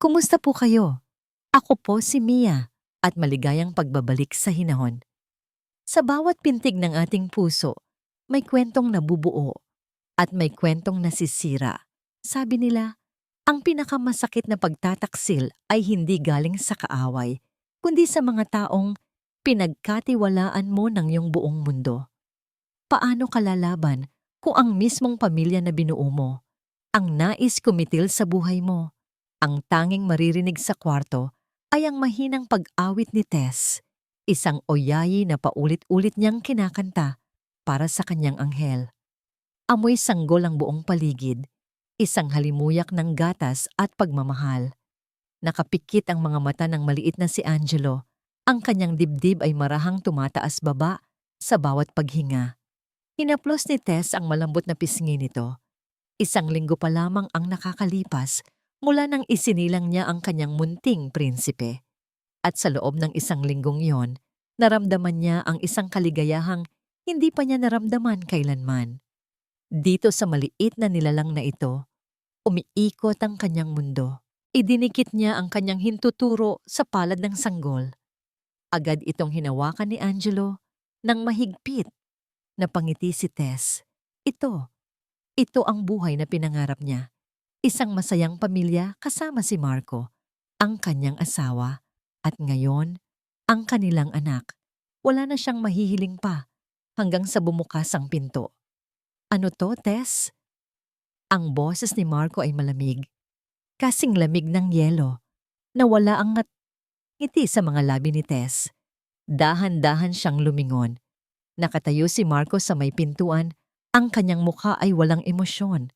Kumusta po kayo? Ako po si Mia at maligayang pagbabalik sa hinahon. Sa bawat pintig ng ating puso, may kwentong nabubuo at may kwentong nasisira. Sabi nila, ang pinakamasakit na pagtataksil ay hindi galing sa kaaway, kundi sa mga taong pinagkatiwalaan mo ng iyong buong mundo. Paano ka lalaban kung ang mismong pamilya na binuo mo, ang nais kumitil sa buhay mo, ang tanging maririnig sa kwarto ay ang mahinang pag-awit ni Tess, isang oyayi na paulit-ulit niyang kinakanta para sa kanyang anghel. Amoy sanggol ang buong paligid, isang halimuyak ng gatas at pagmamahal. Nakapikit ang mga mata ng maliit na si Angelo, ang kanyang dibdib ay marahang tumataas baba sa bawat paghinga. Hinaplos ni Tess ang malambot na pisngi nito. Isang linggo pa lamang ang nakakalipas mula nang isinilang niya ang kanyang munting prinsipe. At sa loob ng isang linggong iyon, naramdaman niya ang isang kaligayahang hindi pa niya naramdaman kailanman. Dito sa maliit na nilalang na ito, umiikot ang kanyang mundo. Idinikit niya ang kanyang hintuturo sa palad ng sanggol. Agad itong hinawakan ni Angelo ng mahigpit. Napangiti si Tess. Ito ang buhay na pinangarap niya. Isang masayang pamilya kasama si Marco, ang kanyang asawa, at ngayon, ang kanilang anak. Wala na siyang mahihiling pa hanggang sa bumukas ang pinto. Ano to, Tess? Ang boses ni Marco ay malamig, kasing lamig ng yelo. Nawala ang ngiti sa mga labi ni Tess. Dahan-dahan siyang lumingon. Nakatayo si Marco sa may pintuan, ang kanyang mukha ay walang emosyon.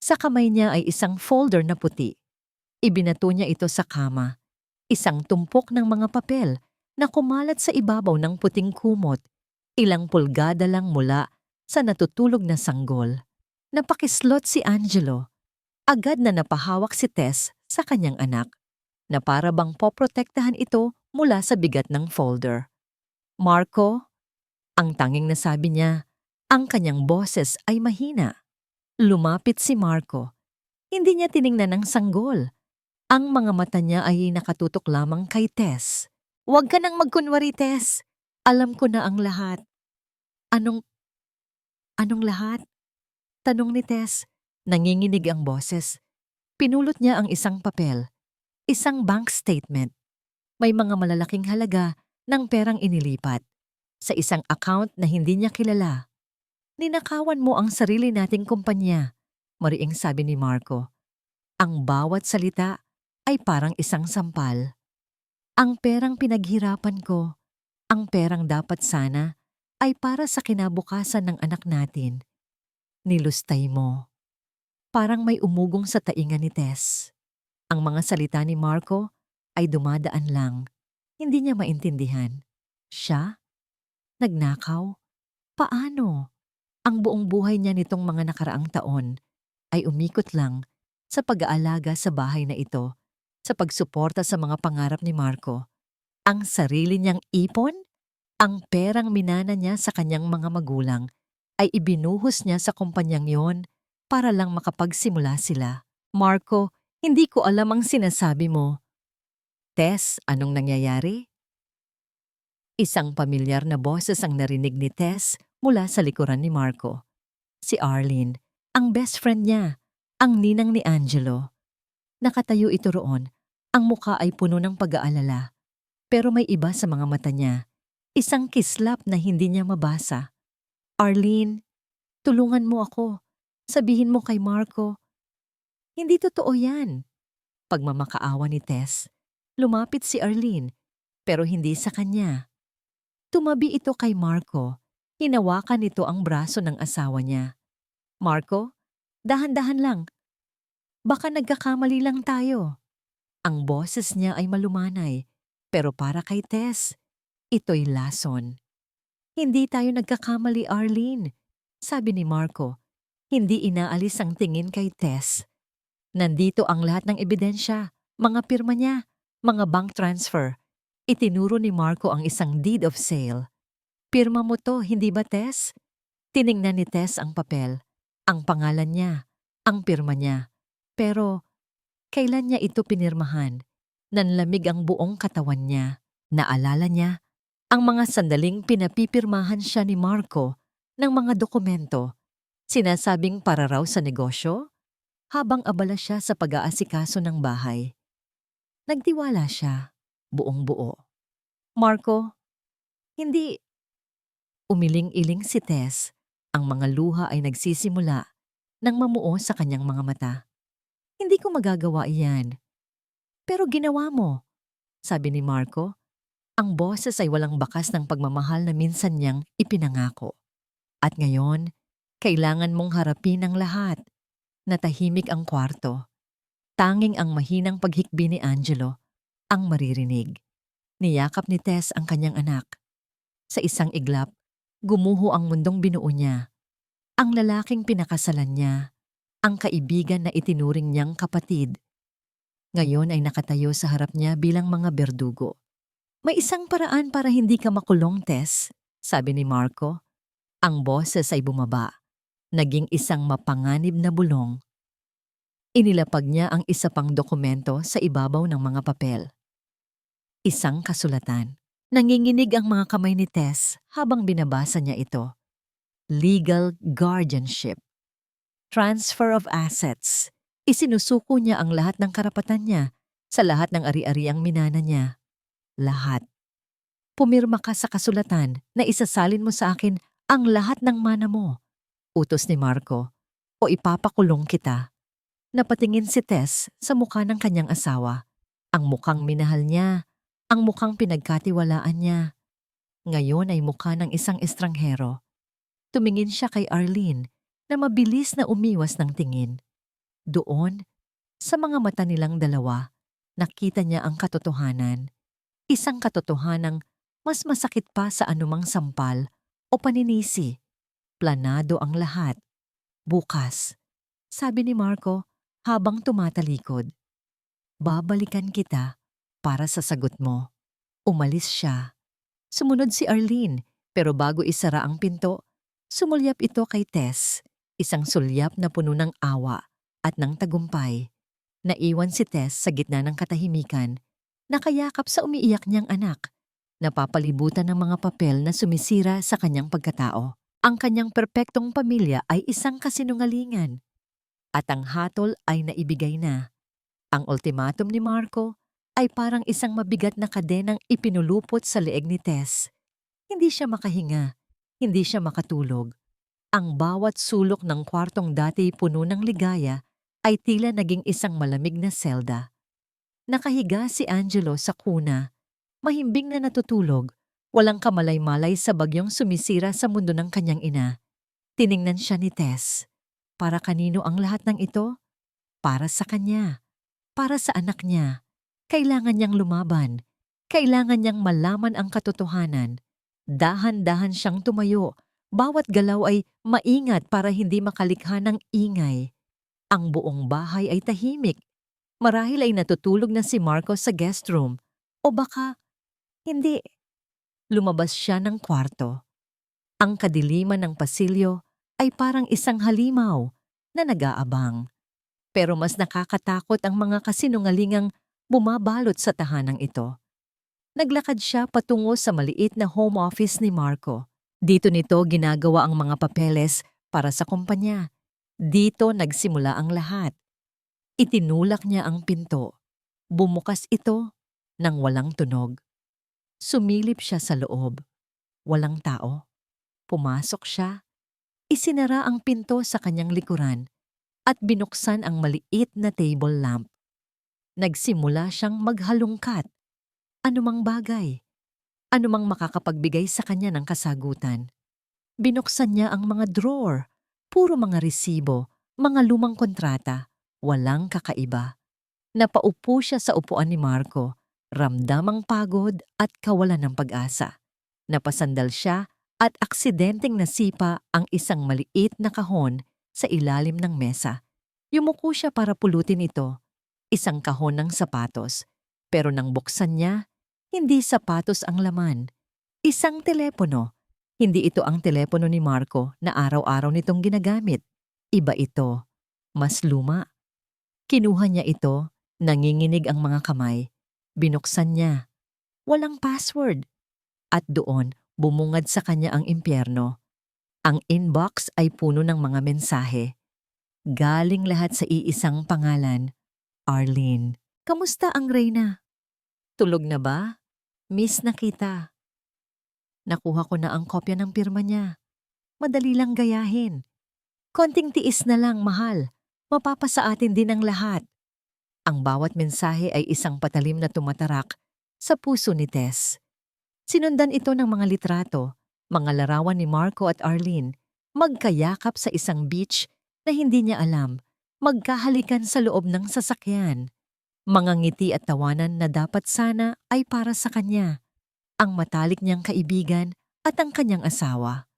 Sa kamay niya ay isang folder na puti. Ibinato niya ito sa kama. Isang tumpok ng mga papel na kumalat sa ibabaw ng puting kumot. Ilang pulgada lang mula sa natutulog na sanggol. Napakislot si Angelo. Agad na napahawak si Tess sa kanyang anak, na para bang poprotektahan ito mula sa bigat ng folder. Marco, ang tanging nasabi niya, ang kanyang boses ay mahina. Lumapit si Marco. Hindi niya tiningnan ang sanggol. Ang mga mata niya ay nakatutok lamang kay Tess. Huwag ka nang magkunwari, Tess. Alam ko na ang lahat. Anong lahat? Tanong ni Tess. Nanginginig ang boses. Pinulot niya ang isang papel. Isang bank statement. May mga malalaking halaga ng perang inilipat sa isang account na hindi niya kilala. Ninakawan mo ang sarili nating kumpanya, mariing sabi ni Marco. Ang bawat salita ay parang isang sampal. Ang perang pinaghirapan ko, ang perang dapat sana, ay para sa kinabukasan ng anak natin. Nilustay mo. Parang may umugong sa tainga ni Tess. Ang mga salita ni Marco ay dumadaan lang. Hindi niya maintindihan. Siya? Nagnakaw? Paano? Ang buong buhay niya nitong mga nakaraang taon ay umikot lang sa pag-aalaga sa bahay na ito, sa pagsuporta sa mga pangarap ni Marco. Ang sarili niyang ipon, ang perang minana niya sa kanyang mga magulang, ay ibinuhos niya sa kumpanyang yon para lang makapagsimula sila. Marco, hindi ko alam ang sinasabi mo. Tess, anong nangyayari? Isang pamilyar na boses ang narinig ni Tess mula sa likuran ni Marco. Si Arlene, ang best friend niya, ang ninang ni Angelo. Nakatayo ito roon, ang mukha ay puno ng pag-aalala. Pero may iba sa mga mata niya, isang kislap na hindi niya mabasa. Arlene, tulungan mo ako. Sabihin mo kay Marco. Hindi totoo yan. Pagmamakaawa ni Tess, lumapit si Arlene, pero hindi sa kanya. Tumabi ito kay Marco. Hinawakan nito ang braso ng asawa niya. Marco, dahan-dahan lang. Baka nagkakamali lang tayo. Ang boses niya ay malumanay, pero para kay Tess, ito'y lason. Hindi tayo nagkakamali, Arlene, sabi ni Marco. Hindi inaalis ang tingin kay Tess. Nandito ang lahat ng ebidensya, mga pirma niya, mga bank transfer. Itinuro ni Marco ang isang deed of sale. Pirma mo to, hindi ba, Tess? Tiningnan ni Tess ang papel, ang pangalan niya, ang pirma niya. Pero, Kailan niya ito pinirmahan? Nanlamig ang buong katawan niya. Naalala niya ang mga sandaling pinapipirmahan siya ni Marco ng mga dokumento, sinasabing para raw sa negosyo, habang abala siya sa pag-aasikaso ng bahay. Nagtiwala siya, buong buo. Marco, hindi. Umiling-iling si Tess. Ang mga luha ay nagsisimula nang mamuo sa kanyang mga mata. Hindi ko magagawa iyan. Pero ginawa mo, sabi ni Marco. Ang boses ay walang bakas ng pagmamahal na minsan niyang ipinangako. At ngayon, kailangan mong harapin ang lahat. Natahimik ang kwarto. Tanging ang mahinang paghikbi ni Angelo ang maririnig. Niyakap ni Tess ang kanyang anak. Sa isang iglap, gumuho ang mundong binuo niya. Ang lalaking pinakasalan niya, ang kaibigan na itinuring niyang kapatid. Ngayon ay nakatayo sa harap niya bilang mga berdugo. May isang paraan para hindi ka makulong, Tess, sabi ni Marco. Ang boses ay bumaba. Naging isang mapanganib na bulong. Inilapag niya ang isa pang dokumento sa ibabaw ng mga papel. Isang kasulatan. Nanginginig ang mga kamay ni Tess habang binabasa niya ito. Legal guardianship. Transfer of assets. Isinusuko niya ang lahat ng karapatan niya sa lahat ng ari-ariang minana niya. Lahat. Pumirma ka sa kasulatan na isasalin mo sa akin ang lahat ng mana mo, utos ni Marco, o ipapakulong kita. Napatingin si Tess sa mukha ng kanyang asawa. Ang mukhang minahal niya, ang mukhang pinagkatiwalaan niya. Ngayon ay mukha ng isang estranghero. Tumingin siya kay Arlene na mabilis na umiwas ng tingin. Doon, sa mga mata nilang dalawa, nakita niya ang katotohanan. Isang katotohanang mas masakit pa sa anumang sampal o paninisi. Planado ang lahat. Bukas, sabi ni Marco habang tumatalikod. Babalikan kita para sa sagot mo. Umalis siya. Sumunod si Arlene, pero bago isara ang pinto, sumulyap ito kay Tess. Isang sulyap na puno ng awa at ng tagumpay. Naiwan si Tess sa gitna ng katahimikan, nakayakap sa umiiyak niyang anak, napapalibutan ng mga papel na sumisira sa kanyang pagkatao. Ang kanyang perpektong pamilya ay isang kasinungalingan. At ang hatol ay naibigay na. Ang ultimatum ni Marco ay parang isang mabigat na kadenang ipinulupot sa leeg ni Tess. Hindi siya makahinga, hindi siya makatulog. Ang bawat sulok ng kwartong dati puno ng ligaya ay tila naging isang malamig na selda. Nakahiga si Angelo sa kuna, mahimbing na natutulog, walang kamalay-malay sa bagyong sumisira sa mundo ng kanyang ina. Tiningnan siya ni Tess. Para kanino ang lahat ng ito? Para sa kanya. Para sa anak niya. Kailangan niyang lumaban. Kailangan niyang malaman ang katotohanan. Dahan-dahan siyang tumayo. Bawat galaw ay maingat para hindi makalikha ng ingay. Ang buong bahay ay tahimik. Marahil ay natutulog na si Marco sa guest room. O baka, hindi. Lumabas siya ng kwarto. Ang kadiliman ng pasilyo ay parang isang halimaw na nag-aabang. Pero mas nakakatakot ang mga kasinungalingang bumabalot sa tahanang ito. Naglakad siya patungo sa maliit na home office ni Marco. Dito nito ginagawa ang mga papeles para sa kumpanya. Dito nagsimula ang lahat. Itinulak niya ang pinto. Bumukas ito nang walang tunog. Sumilip siya sa loob. Walang tao. Pumasok siya. Isinara ang pinto sa kanyang likuran at binuksan ang maliit na table lamp. Nagsimula siyang maghalungkat. Anumang bagay. Anumang makakapagbigay sa kanya ng kasagutan. Binuksan niya ang mga drawer. Puro mga resibo, mga lumang kontrata. Walang kakaiba. Napaupo siya sa upuan ni Marco. Ramdam ang pagod at kawalan ng pag-asa. Napasandal siya at aksidenteng nasipa ang isang maliit na kahon sa ilalim ng mesa. Yumuko siya para pulutin ito. Isang kahon ng sapatos. Pero nang buksan niya, hindi sapatos ang laman. Isang telepono. Hindi ito ang telepono ni Marco na araw-araw nitong ginagamit. Iba ito. Mas luma. Kinuha niya ito, Nanginginig ang mga kamay. Binuksan niya. Walang password. At doon, bumungad sa kanya ang impyerno. Ang inbox ay puno ng mga mensahe. Galing lahat sa iisang pangalan, Arlene. Kamusta ang Reyna? Tulog na ba? Miss na kita. Nakuha ko na ang kopya ng pirma niya. Madali lang gayahin. Konting tiis na lang, mahal. Mapapasa atin din ang lahat. Ang bawat mensahe ay isang patalim na tumatarak sa puso ni Tess. Sinundan ito ng mga litrato, mga larawan ni Marco at Arlene, magkayakap sa isang beach na hindi niya alam, magkahalikan sa loob ng sasakyan. Mga ngiti at tawanan na dapat sana ay para sa kanya, ang matalik niyang kaibigan at ang kanyang asawa.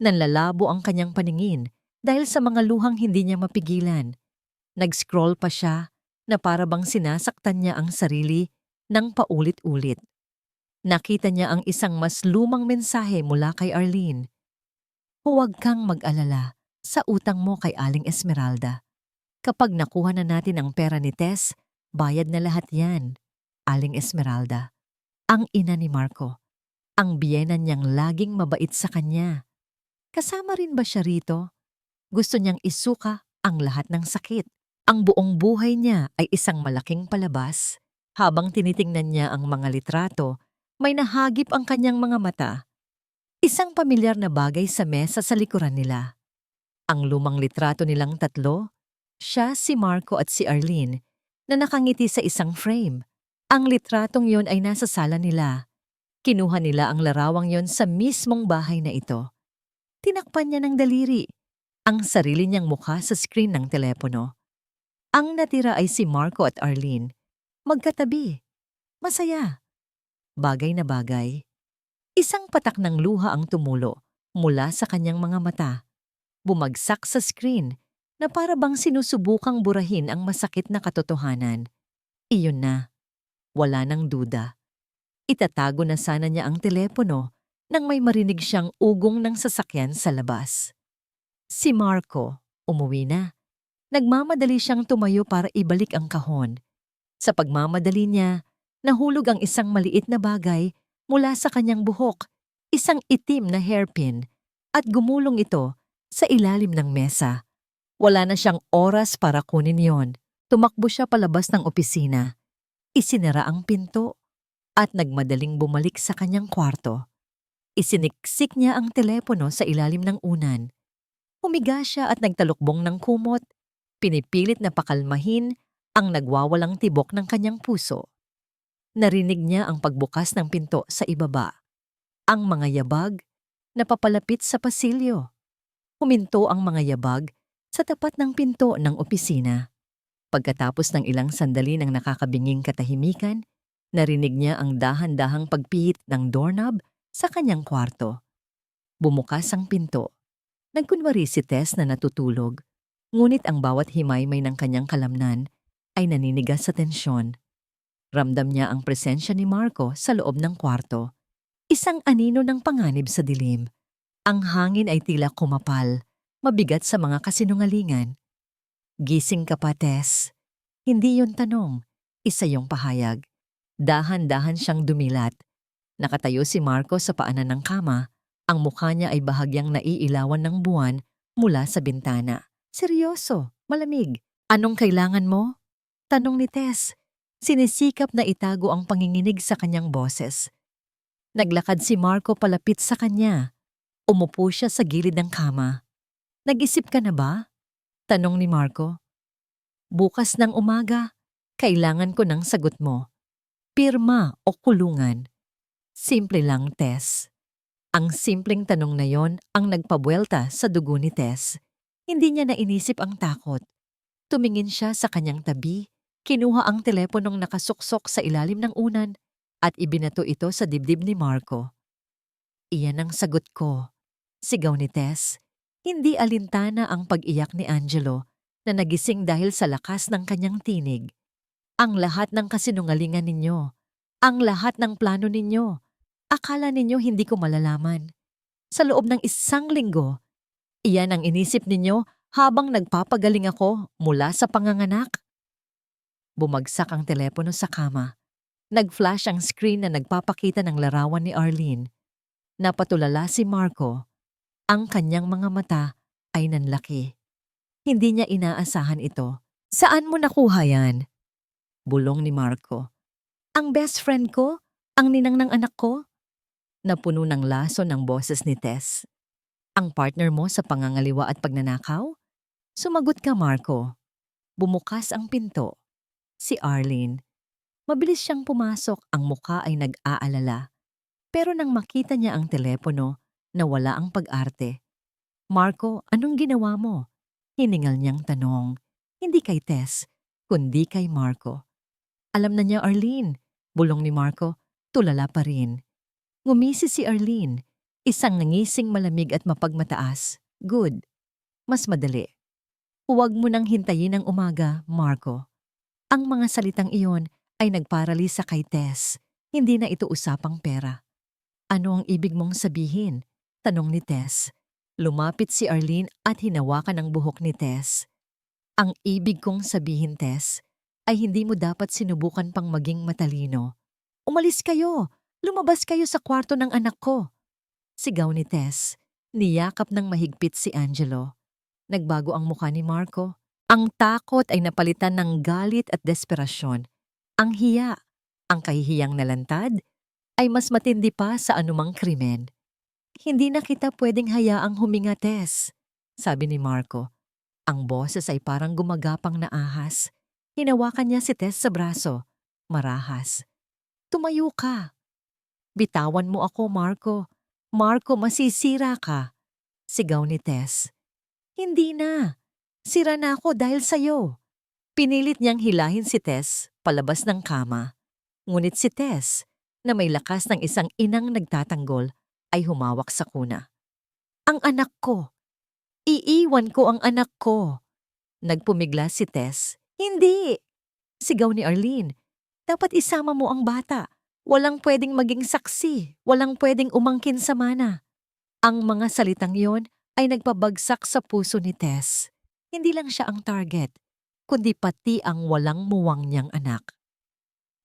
Nanlalabo ang kanyang paningin dahil sa mga luhang hindi niya mapigilan. Nag-scroll pa siya na para bang sinasaktan niya ang sarili ng paulit-ulit. Nakita niya ang isang mas lumang mensahe mula kay Arlene. Huwag kang mag-alala sa utang mo kay Aling Esmeralda. Kapag nakuha na natin ang pera ni Tess, bayad na lahat yan. Aling Esmeralda, ang ina ni Marco. Ang biyena niyang laging mabait sa kanya. Kasama rin ba siya rito? Gusto niyang isuka ang lahat ng sakit. Ang buong buhay niya ay isang malaking palabas. Habang tinitingnan niya ang mga litrato, may nahagip ang kanyang mga mata. Isang pamilyar na bagay sa mesa sa likuran nila. Ang lumang litrato nilang tatlo, siya, si Marco at si Arlene, na nakangiti sa isang frame. Ang litratong yon ay nasa sala nila. Kinuha nila ang larawang yon sa mismong bahay na ito. Tinakpan niya ng daliri ang sarili niyang mukha sa screen ng telepono. Ang natira ay si Marco at Arlene. Magkatabi. Masaya. Bagay na bagay. Isang patak ng luha ang tumulo mula sa kanyang mga mata. Bumagsak sa screen na para bang sinusubukang burahin ang masakit na katotohanan. Iyon na. Wala nang duda. Itatago na sana niya ang telepono nang may marinig siyang ugong ng sasakyan sa labas. Si Marco, umuwi na. Nagmamadali siyang tumayo para ibalik ang kahon. Sa pagmamadali niya, nahulog ang isang maliit na bagay mula sa kanyang buhok, isang itim na hairpin, at gumulong ito sa ilalim ng mesa. Wala na siyang oras para kunin yon. Tumakbo siya palabas ng opisina. Isinara ang pinto at nagmadaling bumalik sa kanyang kwarto. Isiniksik niya ang telepono sa ilalim ng unan. Humiga siya at nagtalukbong ng kumot. Pinipilit na pakalmahin ang nagwawalang tibok ng kanyang puso. Narinig niya ang pagbukas ng pinto sa ibaba. Ang mga yabag na papalapit sa pasilyo. Huminto ang mga yabag sa tapat ng pinto ng opisina. Pagkatapos ng ilang sandali ng nakakabinging katahimikan, narinig niya ang dahan-dahang pagpihit ng doorknob sa kanyang kwarto. Bumukas ang pinto. Nagkunwari si Tess na natutulog. Ngunit ang bawat himay-may ng kanyang kalamnan ay naninigas sa tensyon. Ramdam niya ang presensya ni Marco sa loob ng kwarto. Isang anino ng panganib sa dilim. Ang hangin ay tila kumapal, mabigat sa mga kasinungalingan. Gising ka pa, Tess. Hindi yun tanong, isa yung pahayag. Dahan-dahan siyang dumilat. Nakatayo si Marco sa paanan ng kama. Ang mukha niya ay bahagyang naiilawan ng buwan mula sa bintana. Seryoso, malamig. Anong kailangan mo? Tanong ni Tess. Sinisikap na itago ang panginginig sa kanyang boses. Naglakad si Marco palapit sa kanya. Umupo siya sa gilid ng kama. Nag-isip ka na ba? Tanong ni Marco. Bukas ng umaga, kailangan ko ng sagot mo. Pirma o kulungan? Simple lang, Tess. Ang simpleng tanong na yon ang nagpabuelta sa dugo ni Tess. Hindi niya nainisip ang takot. Tumingin siya sa kanyang tabi, kinuha ang teleponong nakasuksok sa ilalim ng unan at ibinato ito sa dibdib ni Marco. Iyan ang sagot ko. Sigaw ni Tess. Hindi alintana ang pag-iyak ni Angelo na nagising dahil sa lakas ng kanyang tinig. Ang lahat ng kasinungalingan ninyo, ang lahat ng plano ninyo, akala ninyo hindi ko malalaman. Sa loob ng isang linggo, iyan ang inisip ninyo habang nagpapagaling ako mula sa panganganak. Bumagsak ang telepono sa kama. Nag-flash ang screen na nagpapakita ng larawan ni Arlene. Napatulala si Marco. Ang kanyang mga mata ay nanlaki. Hindi niya inaasahan ito. Saan mo nakuha yan? Bulong ni Marco. Ang best friend ko? Ang ninang ng anak ko? Napuno ng laso ng boses ni Tess. Ang partner mo sa pangangaliwa at pagnanakaw? Sumagot ka, Marco. Bumukas ang pinto. Si Arlene. Mabilis siyang pumasok, ang muka ay nag-aalala. Pero nang makita niya ang telepono, nawala ang pag-arte. Marco, anong ginawa mo? Hiningal niyang tanong. Hindi kay Tess, kundi kay Marco. Alam na niya, Arlene. Bulong ni Marco, tulala pa rin. Ngumisi si Arlene, isang nangising malamig at mapagmataas. Good. Mas madali. Huwag mo nang hintayin ang umaga, Marco. Ang mga salitang iyon ay nagparalisa kay Tess. Hindi na ito usapang pera. Ano ang ibig mong sabihin? Tanong ni Tess. Lumapit si Arlene at hinawakan ang buhok ni Tess. Ang ibig kong sabihin, Tess, ay hindi mo dapat sinubukan pang maging matalino. Umalis kayo! Lumabas kayo sa kwarto ng anak ko! Sigaw ni Tess. Niyakap ng mahigpit si Angelo. Nagbago ang mukha ni Marco. Ang takot ay napalitan ng galit at desperasyon. Ang hiya, ang kahihiyang nalantad, ay mas matindi pa sa anumang krimen. Hindi na kita pwedeng hayaang huminga, Tess, sabi ni Marco. Ang boses ay parang gumagapang na ahas. Hinawakan niya si Tess sa braso. Marahas. Tumayo ka. Bitawan mo ako, Marco. Marco, masisira ka. Sigaw ni Tess. Hindi na. Sira na ako dahil sa'yo. Pinilit niyang hilahin si Tess palabas ng kama. Ngunit si Tess, na may lakas ng isang inang nagtatanggol, ay humawak sa kuna. Ang anak ko. Iiwan ko ang anak ko. Nagpumigla si Tess. Hindi! Sigaw ni Arlene. Dapat isama mo ang bata. Walang pwedeng maging saksi. Walang pwedeng umangkin sa mana. Ang mga salitang yon ay nagpabagsak sa puso ni Tess. Hindi lang siya ang target, kundi pati ang walang muwang niyang anak.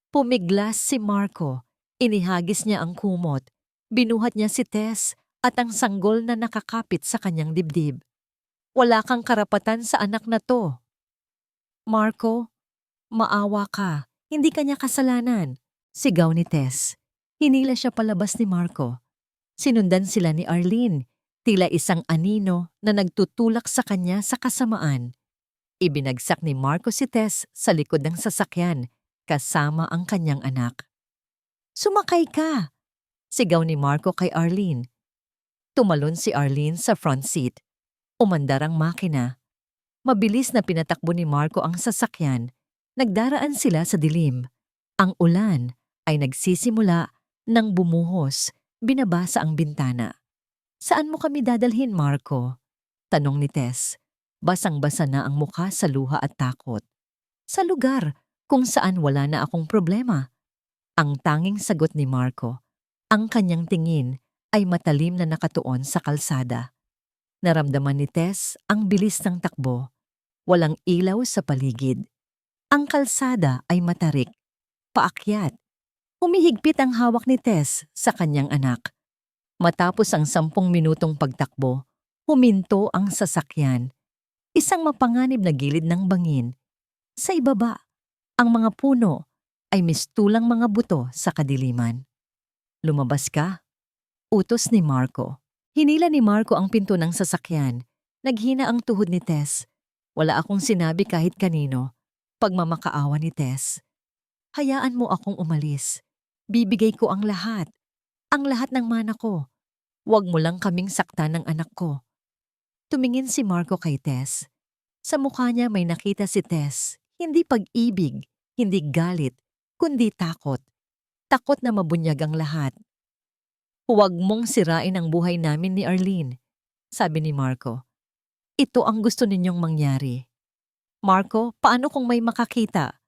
Pumiglas si Marco. Inihagis niya ang kumot. Binuhat niya si Tess at ang sanggol na nakakapit sa kanyang dibdib. Wala kang karapatan sa anak na to. Marco, maawa ka. Hindi kanya kasalanan. Sigaw ni Tess. Hinila siya palabas ni Marco. Sinundan sila ni Arlene, tila isang anino na nagtutulak sa kanya sa kasamaan. Ibinagsak ni Marco si Tess sa likod ng sasakyan, kasama ang kanyang anak. Sumakay ka! Sigaw ni Marco kay Arlene. Tumalon si Arlene sa front seat. Umandar ang makina. Mabilis na pinatakbo ni Marco ang sasakyan. Nagdaraan sila sa dilim. Ang ulan ay nagsisimula nang bumuhos, binabasa ang bintana. Saan mo kami dadalhin, Marco? Tanong ni Tess. Basang-basa na ang mukha sa luha at takot. Sa lugar kung saan wala na akong problema. Ang tanging sagot ni Marco. Ang kanyang tingin ay matalim na nakatuon sa kalsada. Naramdaman ni Tess ang bilis ng takbo. Walang ilaw sa paligid. Ang kalsada ay matarik. Paakyat. Humihigpit ang hawak ni Tess sa kanyang anak. Matapos ang 10 minutong pagtakbo, huminto ang sasakyan. Isang mapanganib na gilid ng bangin. Sa ibaba, ang mga puno ay mistulang mga buto sa kadiliman. Lumabas ka? Utos ni Marco. Hinila ni Marco ang pinto ng sasakyan. Naghina ang tuhod ni Tess. Wala akong sinabi kahit kanino. Pagmamakaawa ni Tess. Hayaan mo akong umalis. Bibigay ko ang lahat. Ang lahat ng mana ko. Huwag mo lang kaming saktan ng anak ko. Tumingin si Marco kay Tess. Sa mukha niya may nakita si Tess. Hindi pag-ibig, hindi galit, kundi takot. Takot na mabunyag ang lahat. Huwag mong sirain ang buhay namin ni Arlene, sabi ni Marco. Ito ang gusto ninyong mangyari. Marco, paano kung may makakita?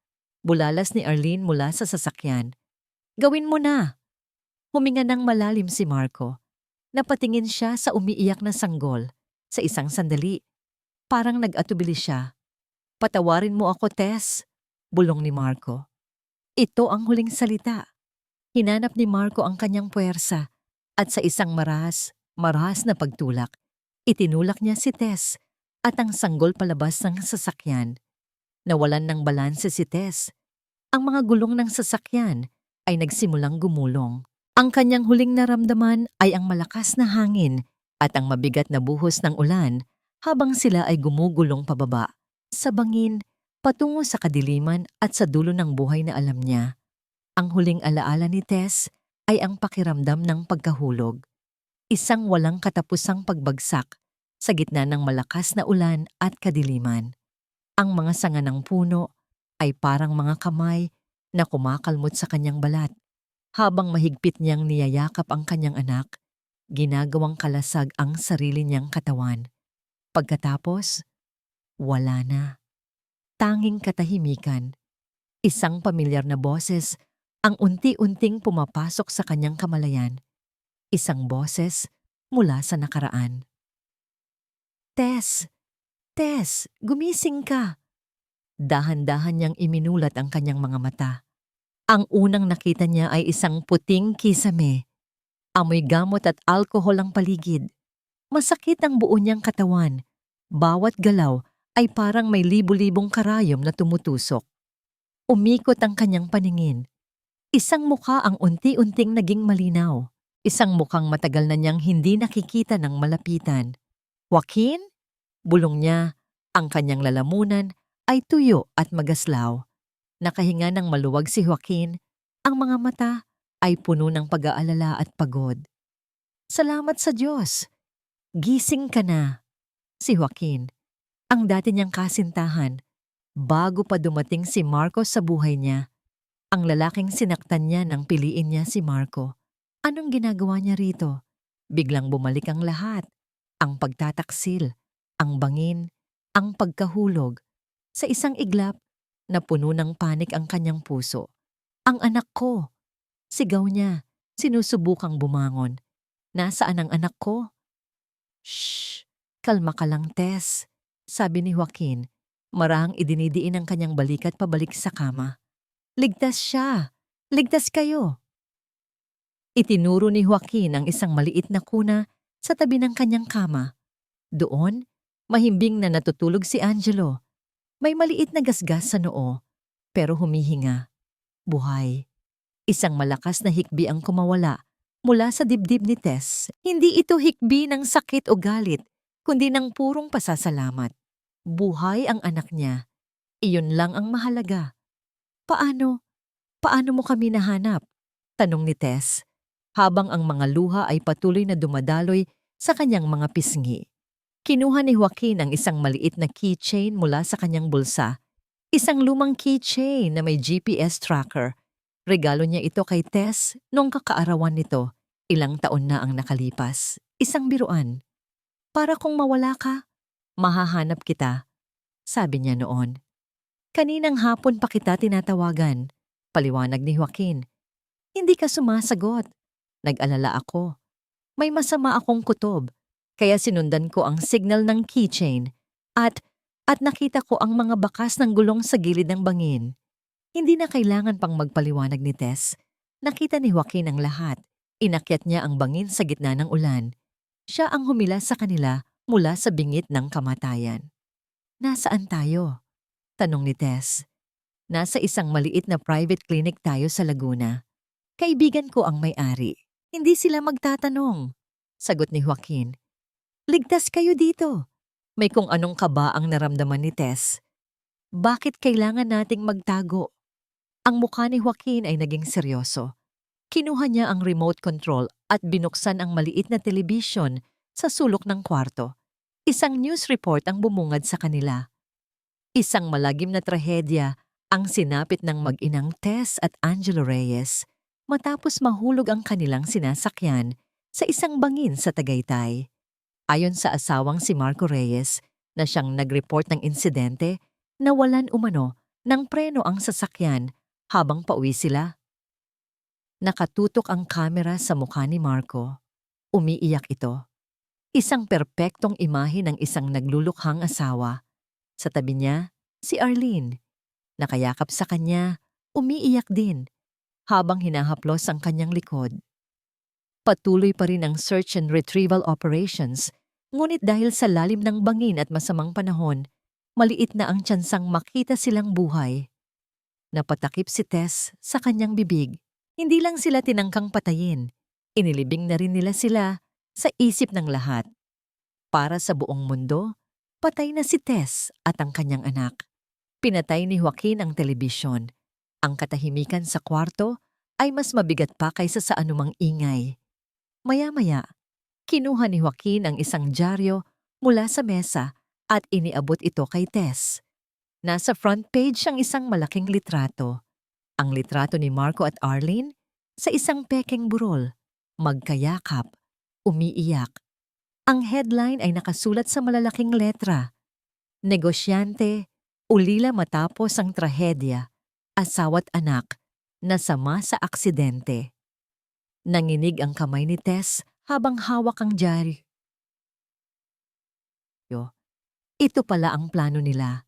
Bulalas ni Arlene mula sa sasakyan. Gawin mo na. Huminga ng malalim si Marco. Napatingin siya sa umiiyak na sanggol. Sa isang sandali, parang nag-atubili siya. Patawarin mo ako, Tess. bulong ni Marco. Ito ang huling salita. Hinanap ni Marco ang kanyang puwersa at sa isang marahas na pagtulak, itinulak niya si Tess at ang sanggol palabas ng sasakyan. Nawalan ng balanse si Tess. Ang mga gulong ng sasakyan ay nagsimulang gumulong. Ang kanyang huling naramdaman ay ang malakas na hangin at ang mabigat na buhos ng ulan habang sila ay gumugulong pababa sa bangin patungo sa kadiliman at sa dulo ng buhay na alam niya. Ang huling alaala ni Tess ay ang pakiramdam ng pagkahulog. Isang walang katapusang pagbagsak sa gitna ng malakas na ulan at kadiliman. Ang mga sanga ng puno ay parang mga kamay na kumakalmot sa kanyang balat. Habang mahigpit niyang niyayakap ang kanyang anak, ginagawang kalasag ang sarili niyang katawan. Pagkatapos, wala na. Tanging katahimikan. Isang pamilyar na boses ang unti-unting pumapasok sa kanyang kamalayan. Isang boses mula sa nakaraan. Tess! Tess! Gumising ka! Dahan-dahan niyang iminulat ang kanyang mga mata. Ang unang nakita niya ay isang puting kisame. Amoy gamot at alkohol ang paligid. Masakit ang buo niyang katawan. Bawat galaw ay parang may libu-libong karayom na tumutusok. Umikot ang kanyang paningin. Isang mukha ang unti-unting naging malinaw. Isang mukhang matagal na niyang hindi nakikita ng malapitan. Joaquin? Bulong niya. Ang kanyang lalamunan ay tuyo at magaslaw. Nakahinga ng maluwag si Joaquin. Ang mga mata ay puno ng pag-aalala at pagod. Salamat sa Diyos. Gising ka na. Si Joaquin, ang dati niyang kasintahan, bago pa dumating si Marco sa buhay niya. Ang lalaking sinaktan niya nang piliin niya si Marco. Anong ginagawa niya rito? Biglang bumalik ang lahat. Ang pagtataksil, ang bangin, ang pagkahulog. Sa isang iglap, napuno ng panik ang kanyang puso. Ang anak ko! Sigaw niya, sinusubukang bumangon. Nasaan ang anak ko? Shh! Kalma ka lang, Tess, sabi ni Joaquin. Marahang idinidiin ang kanyang balikat pabalik sa kama. Ligtas siya! Ligtas kayo! Itinuro ni Joaquin ang isang maliit na kuna sa tabi ng kanyang kama. Doon, mahimbing na natutulog si Angelo. May maliit na gasgas sa noo, pero humihinga. Buhay. Isang malakas na hikbi ang kumawala mula sa dibdib ni Tess. Hindi ito hikbi ng sakit o galit, kundi ng purong pasasalamat. Buhay ang anak niya. Iyon lang ang mahalaga. Paano? Paano mo kami nahanap? Tanong ni Tess, habang ang mga luha ay patuloy na dumadaloy sa kanyang mga pisngi. Kinuha ni Joaquin ang isang maliit na keychain mula sa kanyang bulsa. Isang lumang keychain na may GPS tracker. Regalo niya ito kay Tess noong kakaarawan nito. Ilang taon na ang nakalipas. Isang biruan. Para kung mawala ka, mahahanap kita, sabi niya noon. Kaninang hapon pa kita tinatawagan, paliwanag ni Joaquin. Hindi ka sumasagot. Nag-alala ako. May masama akong kutob, kaya sinundan ko ang signal ng keychain at nakita ko ang mga bakas ng gulong sa gilid ng bangin. Hindi na kailangan pang magpaliwanag ni Tess. Nakita ni Joaquin ang lahat. Inakyat niya ang bangin sa gitna ng ulan. Siya ang humila sa kanila mula sa bingit ng kamatayan. Nasaan tayo? Tanong ni Tess. Nasa isang maliit na private clinic tayo sa Laguna. Kaibigan ko ang may-ari. Hindi sila magtatanong. Sagot ni Joaquin. Ligtas kayo dito. May kung anong kaba ang naramdaman ni Tess. Bakit kailangan nating magtago? Ang mukha ni Joaquin ay naging seryoso. Kinuha niya ang remote control at binuksan ang maliit na telebisyon sa sulok ng kwarto. Isang news report ang bumungad sa kanila. Isang malagim na trahedya ang sinapit ng mag-inang Tess at Angelo Reyes matapos mahulog ang kanilang sinasakyan sa isang bangin sa Tagaytay. Ayon sa asawang si Marco Reyes na siyang nag-report ng insidente, nawalan umano ng preno ang sasakyan habang pauwi sila. Nakatutok ang kamera sa mukha ni Marco. Umiiyak ito. Isang perpektong imahe ng isang naglulukhang asawa. Sa tabi niya, si Arlene. Nakayakap sa kanya, umiiyak din habang hinahaplos ang kanyang likod. Patuloy pa rin ang search and retrieval operations, ngunit dahil sa lalim ng bangin at masamang panahon, maliit na ang tsansang makita silang buhay. Napatakip si Tess sa kanyang bibig. Hindi lang sila tinangkang patayin, inilibing na rin nila sila sa isip ng lahat. Para sa buong mundo, patay na si Tess at ang kanyang anak. Pinatay ni Joaquin ang telebisyon. Ang katahimikan sa kwarto ay mas mabigat pa kaysa sa anumang ingay. Maya-maya, kinuha ni Joaquin ang isang dyaryo mula sa mesa at iniabot ito kay Tess. Nasa front page ang isang malaking litrato. Ang litrato ni Marco at Arlene sa isang pekeng burol, magkayakap, umiiyak. Ang headline ay nakasulat sa malalaking letra. Negosyante, ulila matapos ang trahedya, asawa't anak, nasama sa aksidente. Nanginig ang kamay ni Tess habang hawak ang dyaryo. Ito pala ang plano nila.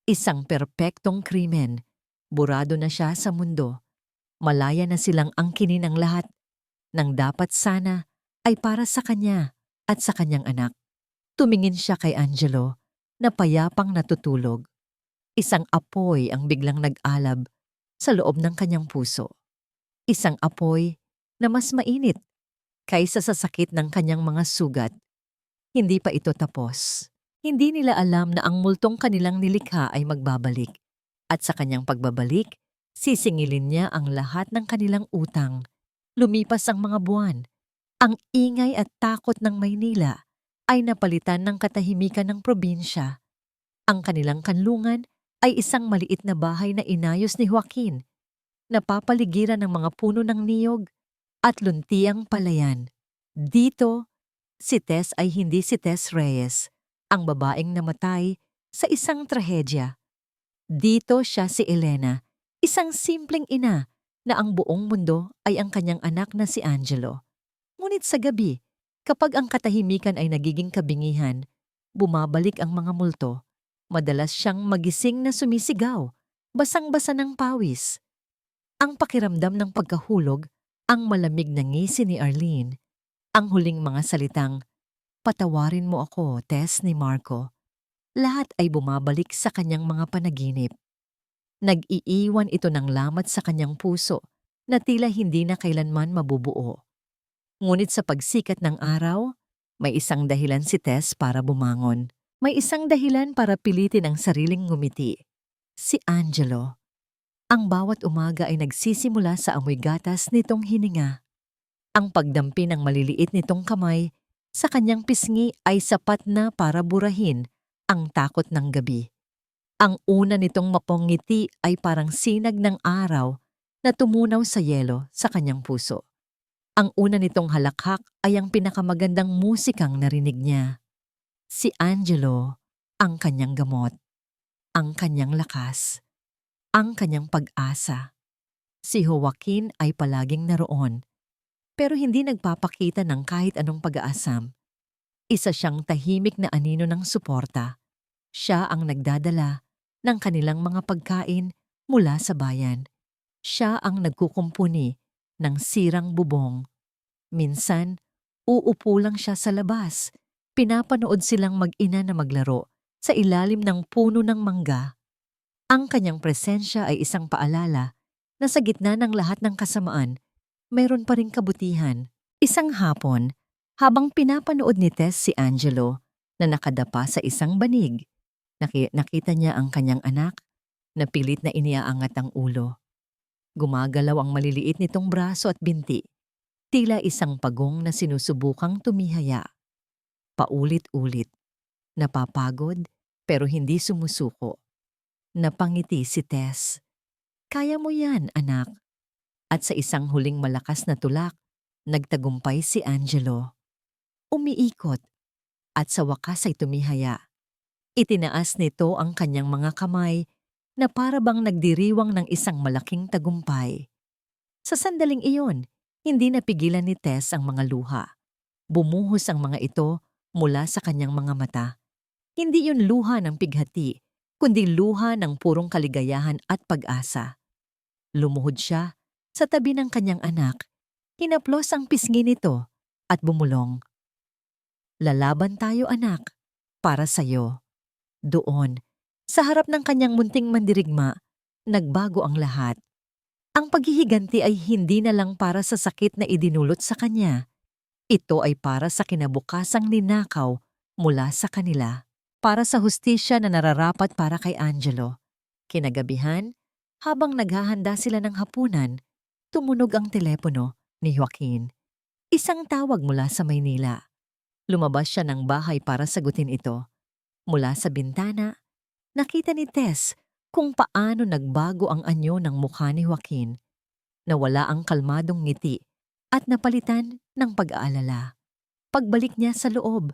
Isang perpektong krimen. Burado na siya sa mundo. Malaya na silang angkinin ang lahat. Nang dapat sana ay para sa kanya at sa kanyang anak. Tumingin siya kay Angelo na payapang natutulog. Isang apoy ang biglang nag-alab sa loob ng kanyang puso. Isang apoy na mas mainit kaysa sa sakit ng kanyang mga sugat. Hindi pa ito tapos. Hindi nila alam na ang multong kanilang nilikha ay magbabalik. At sa kanyang pagbabalik, sisingilin niya ang lahat ng kanilang utang. Lumipas ang mga buwan. Ang ingay at takot ng Maynila ay napalitan ng katahimikan ng probinsya. Ang kanilang kanlungan ay isang maliit na bahay na inayos ni Joaquin, napapaligiran ng mga puno ng niyog at luntiang palayan. Dito, si Tess ay hindi si Tess Reyes, ang babaeng namatay sa isang trahedya. Dito siya si Elena, isang simpleng ina na ang buong mundo ay ang kanyang anak na si Angelo. Ngunit sa gabi, kapag ang katahimikan ay nagiging kabingihan, bumabalik ang mga multo. Madalas siyang magising na sumisigaw, basang-basa ng pawis. Ang pakiramdam ng pagkahulog, ang malamig na ngisi ni Arlene, ang huling mga salitang, "Patawarin mo ako, Tess," ni Marco. Lahat ay bumabalik sa kanyang mga panaginip. Nag-iiwan ito ng lamat sa kanyang puso na tila hindi na kailanman mabubuo. Ngunit sa pagsikat ng araw, may isang dahilan si Tess para bumangon. May isang dahilan para pilitin ang sariling ngumiti. Si Angelo. Ang bawat umaga ay nagsisimula sa amoy gatas nitong hininga. Ang pagdampi ng maliliit nitong kamay sa kanyang pisngi ay sapat na para burahin ang takot ng gabi. Ang una nitong mapongiti ay parang sinag ng araw na tumunaw sa yelo sa kanyang puso. Ang una nitong halakhak ay ang pinakamagandang musikang narinig niya. Si Angelo, ang kanyang gamot, ang kanyang lakas, ang kanyang pag-asa. Si Joaquin ay palaging naroon, pero hindi nagpapakita ng kahit anong pag-aasam. Isa siyang tahimik na anino ng suporta. Siya ang nagdadala ng kanilang mga pagkain mula sa bayan. Siya ang nagkukumpuni ng sirang bubong. Minsan, uupo lang siya sa labas. Pinapanood silang mag-ina na maglaro sa ilalim ng puno ng mangga. Ang kanyang presensya ay isang paalala na sa gitna ng lahat ng kasamaan, mayroon pa ring kabutihan. Isang hapon, habang pinapanood ni Tess si Angelo na nakadapa sa isang banig, nakita niya ang kanyang anak na pilit na iniaangat ang ulo. Gumagalaw ang maliliit nitong braso at binti, tila isang pagong na sinusubukang tumihaya. Paulit-ulit, napapagod pero hindi sumusuko. Napangiti si Tess. "Kaya mo yan, anak." At sa isang huling malakas na tulak, nagtagumpay si Angelo. Umiikot at sa wakas ay tumihaya. Itinaas nito ang kanyang mga kamay na para bang nagdiriwang ng isang malaking tagumpay. Sa sandaling iyon, hindi napigilan ni Tess ang mga luha. Bumuhos ang mga ito mula sa kanyang mga mata. Hindi yun luha ng pighati, kundi luha ng purong kaligayahan at pag-asa. Lumuhod siya sa tabi ng kanyang anak, hinaplos ang pisngi nito at bumulong. Lalaban tayo anak, para sa'yo. Doon, sa harap ng kanyang munting mandirigma, nagbago ang lahat. Ang paghihiganti ay hindi na lang para sa sakit na idinulot sa kanya. Ito ay para sa kinabukasang ninakaw mula sa kanila. Para sa hustisya na nararapat para kay Angelo. Kinagabihan, habang naghahanda sila ng hapunan, tumunog ang telepono ni Joaquin. Isang tawag mula sa Maynila. Lumabas siya ng bahay para sagutin ito. Mula sa bintana, nakita ni Tess kung paano nagbago ang anyo ng mukha ni Joaquin. Nawala ang kalmadong ngiti at napalitan ng pag-aalala. Pagbalik niya sa loob,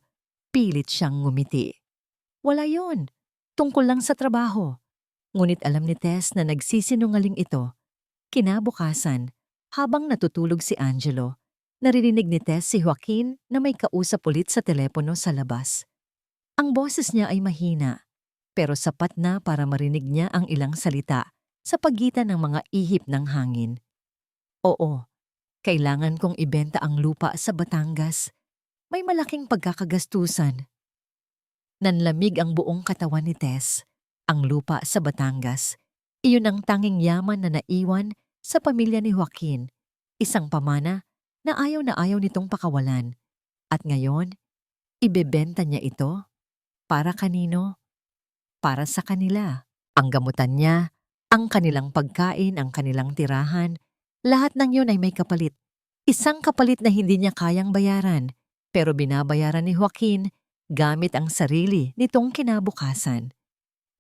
pilit siyang ngumiti. Wala yon. Tungkol lang sa trabaho. Ngunit alam ni Tess na nagsisinungaling ito. Kinabukasan, habang natutulog si Angelo, naririnig ni Tess si Joaquin na may kausap ulit sa telepono sa labas. Ang boses niya ay mahina, pero sapat na para marinig niya ang ilang salita sa pagitan ng mga ihip ng hangin. Oo, kailangan kong ibenta ang lupa sa Batangas. May malaking pagkakagastusan. Nanlamig ang buong katawan ni Tess. Ang lupa sa Batangas, iyon ang tanging yaman na naiwan sa pamilya ni Joaquin, isang pamana na ayaw nitong pakawalan. At ngayon, ibebenta niya ito? Para kanino? Para sa kanila. Ang gamutan niya, ang kanilang pagkain, ang kanilang tirahan, lahat ng yun ay may kapalit. Isang kapalit na hindi niya kayang bayaran, pero binabayaran ni Joaquin gamit ang sarili nitong kinabukasan.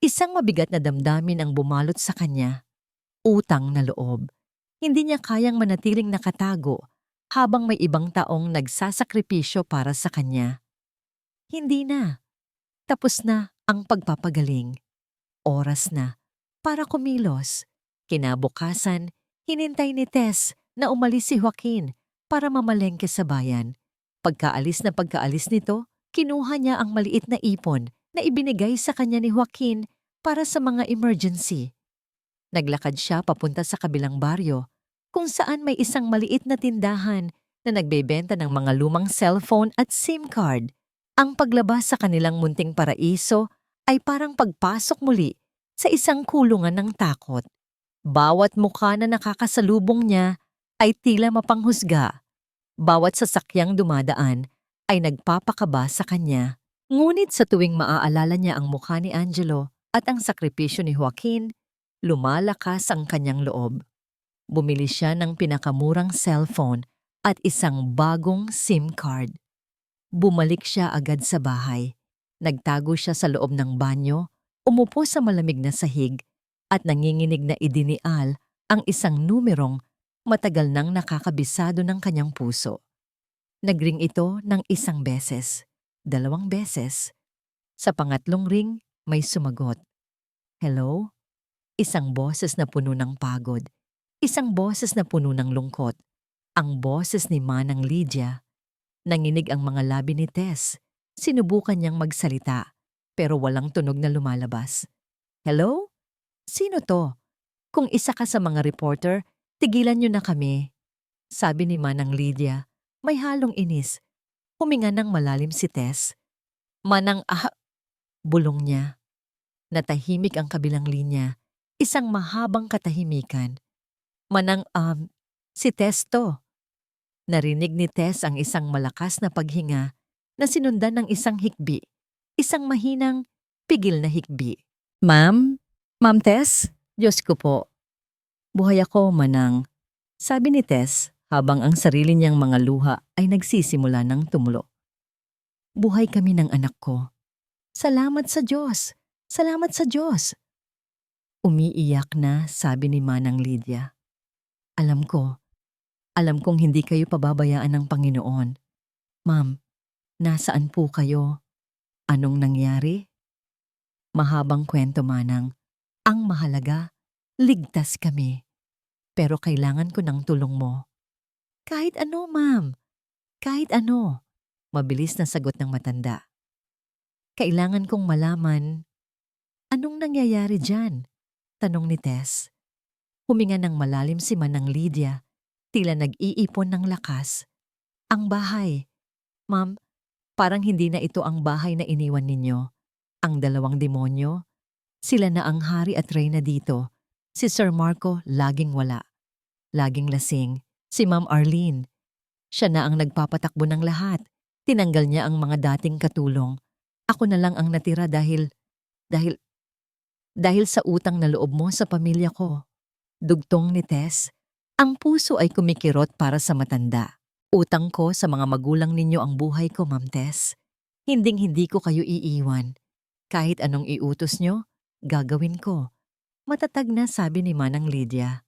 Isang mabigat na damdamin ang bumalot sa kanya. Utang na loob. Hindi niya kayang manatiling nakatago habang may ibang taong nagsasakripisyo para sa kanya. Hindi na. Tapos na ang pagpapagaling. Oras na para kumilos. Kinabukasan, hinintay ni Tess na umalis si Joaquin para mamalengke sa bayan. Pagkaalis nito, kinuha niya ang maliit na ipon na ibinigay sa kanya ni Joaquin para sa mga emergency. Naglakad siya papunta sa kabilang baryo kung saan may isang maliit na tindahan na nagbebenta ng mga lumang cellphone at SIM card. Ang paglabas sa kanilang munting paraiso ay parang pagpasok muli sa isang kulungan ng takot. Bawat mukha na nakakasalubong niya ay tila mapanghusga. Bawat sasakyang dumadaan ay nagpapakaba sa kanya. Ngunit sa tuwing maaalala niya ang mukha ni Angelo at ang sakripisyo ni Joaquin, lumalakas ang kanyang loob. Bumili siya ng pinakamurang cellphone at isang bagong SIM card. Bumalik siya agad sa bahay. Nagtago siya sa loob ng banyo, umupo sa malamig na sahig at nanginginig na idinial ang isang numerong matagal nang nakakabisado ng kanyang puso. Nagring ito ng 1 beses, 2 beses. Sa pangatlong ring, may sumagot. Hello? Isang boses na puno ng pagod. Isang boses na puno ng lungkot. Ang boses ni Manang Lydia. Nanginig ang mga labi ni Tess. Sinubukan niyang magsalita, pero walang tunog na lumalabas. Hello? Sino to? Kung isa ka sa mga reporter, tigilan niyo na kami. Sabi ni Manang Lydia. May halong inis. Huminga ng malalim si Tess. Manang bulong niya. Natahimik ang kabilang linya. Isang mahabang katahimikan. Manang si Tess to. Narinig ni Tess ang isang malakas na paghinga na sinundan ng isang hikbi. Isang mahinang, pigil na hikbi. Ma'am? Ma'am Tess? Diyos ko po. Buhay ako, Manang. Sabi ni Tess habang ang sarili niyang mga luha ay nagsisimula ng tumulo. Buhay kami ng anak ko. Salamat sa Diyos! Salamat sa Diyos! Umiiyak na, sabi ni Manang Lydia. Alam kong hindi kayo pababayaan ng Panginoon. Ma'am, nasaan po kayo? Anong nangyari? Mahabang kwento, Manang. Ang mahalaga, ligtas kami. Pero kailangan ko ng tulong mo. Kahit ano, ma'am. Kahit ano. Mabilis na sagot ng matanda. Kailangan kong malaman Anong nangyayari dyan? Tanong ni Tess. Huminga ng malalim si Manang Lydia, tila nag-iipon ng lakas. Ang bahay. Ma'am, parang hindi na ito ang bahay na iniwan ninyo. Ang dalawang demonyo, sila na ang hari at reyna dito. Si Sir Marco laging wala. Laging lasing. Si Ma'am Arlene. Siya na ang nagpapatakbo ng lahat. Tinanggal niya ang mga dating katulong. Ako na lang ang natira dahil sa utang na loob mo sa pamilya ko. Dugtong ni Tess. Ang puso ay kumikirot para sa matanda. Utang ko sa mga magulang ninyo ang buhay ko, Ma'am Tess. Hinding-hindi ko kayo iiwan. Kahit anong iutos nyo, gagawin ko. Matatag na sabi ni Manang Lydia.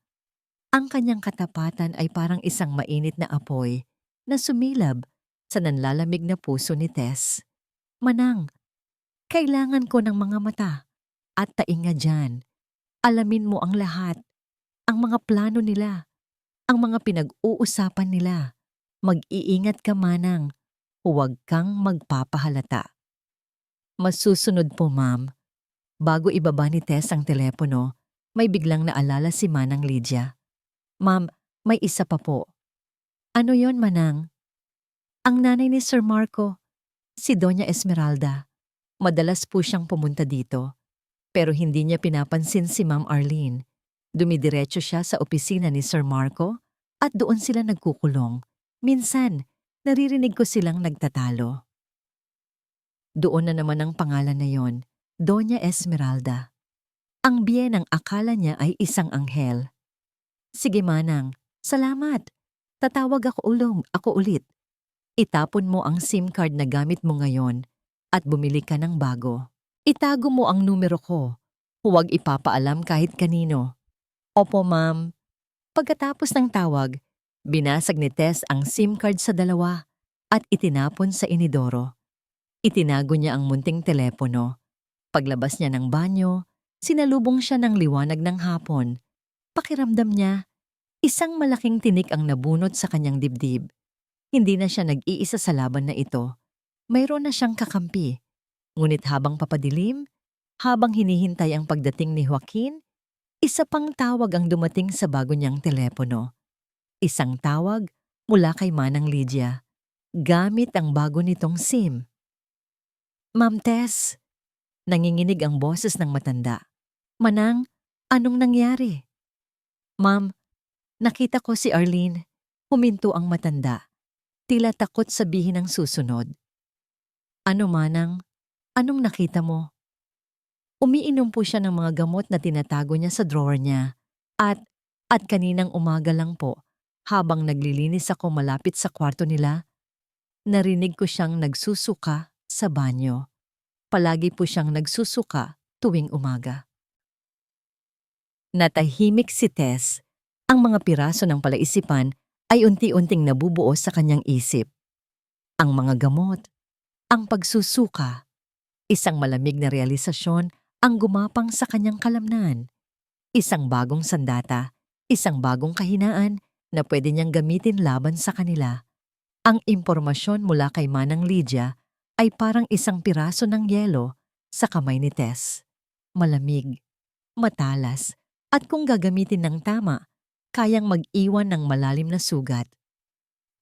Ang kanyang katapatan ay parang isang mainit na apoy na sumilab sa nanlalamig na puso ni Tess. Manang, kailangan ko ng mga mata at tainga dyan. Alamin mo ang lahat, ang mga plano nila, ang mga pinag-uusapan nila. Mag-iingat ka, Manang. Huwag kang magpapahalata. Masusunod po, Ma'am. Bago ibaba ni Tess ang telepono, may biglang naalala si Manang Lydia. Ma'am, may isa pa po. Ano yon, Manang? Ang nanay ni Sir Marco, si Doña Esmeralda. Madalas po siyang pumunta dito. Pero hindi niya pinapansin si Ma'am Arlene. Dumidiretso siya sa opisina ni Sir Marco at doon sila nagkukulong. Minsan, naririnig ko silang nagtatalo. Doon na naman ang pangalan na yon, Doña Esmeralda. Ang biyenang akala niya ay isang anghel. Sige, Manang, salamat. Tatawag ako ulit. Itapon mo ang SIM card na gamit mo ngayon at bumili ka ng bago. Itago mo ang numero ko. Huwag ipapaalam kahit kanino. Opo, Ma'am. Pagkatapos ng tawag, binasag ni Tess ang SIM card sa dalawa at itinapon sa inidoro. Itinago niya ang munting telepono. Paglabas niya ng banyo, sinalubong siya ng liwanag ng hapon. Pakiramdam niya, isang malaking tinik ang nabunot sa kanyang dibdib. Hindi na siya nag-iisa sa laban na ito. Mayroon na siyang kakampi. Ngunit habang papadilim, habang hinihintay ang pagdating ni Joaquin, isa pang tawag ang dumating sa bago niyang telepono. Isang tawag mula kay Manang Lydia, gamit ang bago nitong SIM. Ma'am Tess, nanginginig ang boses ng matanda. Manang, anong nangyari? Ma'am, nakita ko si Arlene. Huminto ang matanda. Tila takot sabihin ang susunod. Ano, Manang? Anong nakita mo? Umiinom po siya ng mga gamot na tinatago niya sa drawer niya. At kaninang umaga lang po, habang naglilinis ako malapit sa kwarto nila, narinig ko siyang nagsusuka sa banyo. Palagi po siyang nagsusuka tuwing umaga. Natahimik si Tess. Ang mga piraso ng palaisipan ay unti-unting nabubuo sa kanyang isip. Ang mga gamot, ang pagsusuka, isang malamig na realisasyon ang gumapang sa kanyang kalamnan. Isang bagong sandata, isang bagong kahinaan na pwede niyang gamitin laban sa kanila. Ang impormasyon mula kay Manang Lydia ay parang isang piraso ng yelo sa kamay ni Tess. Malamig, matalas, at kung gagamitin ng tama, kayang mag-iwan ng malalim na sugat.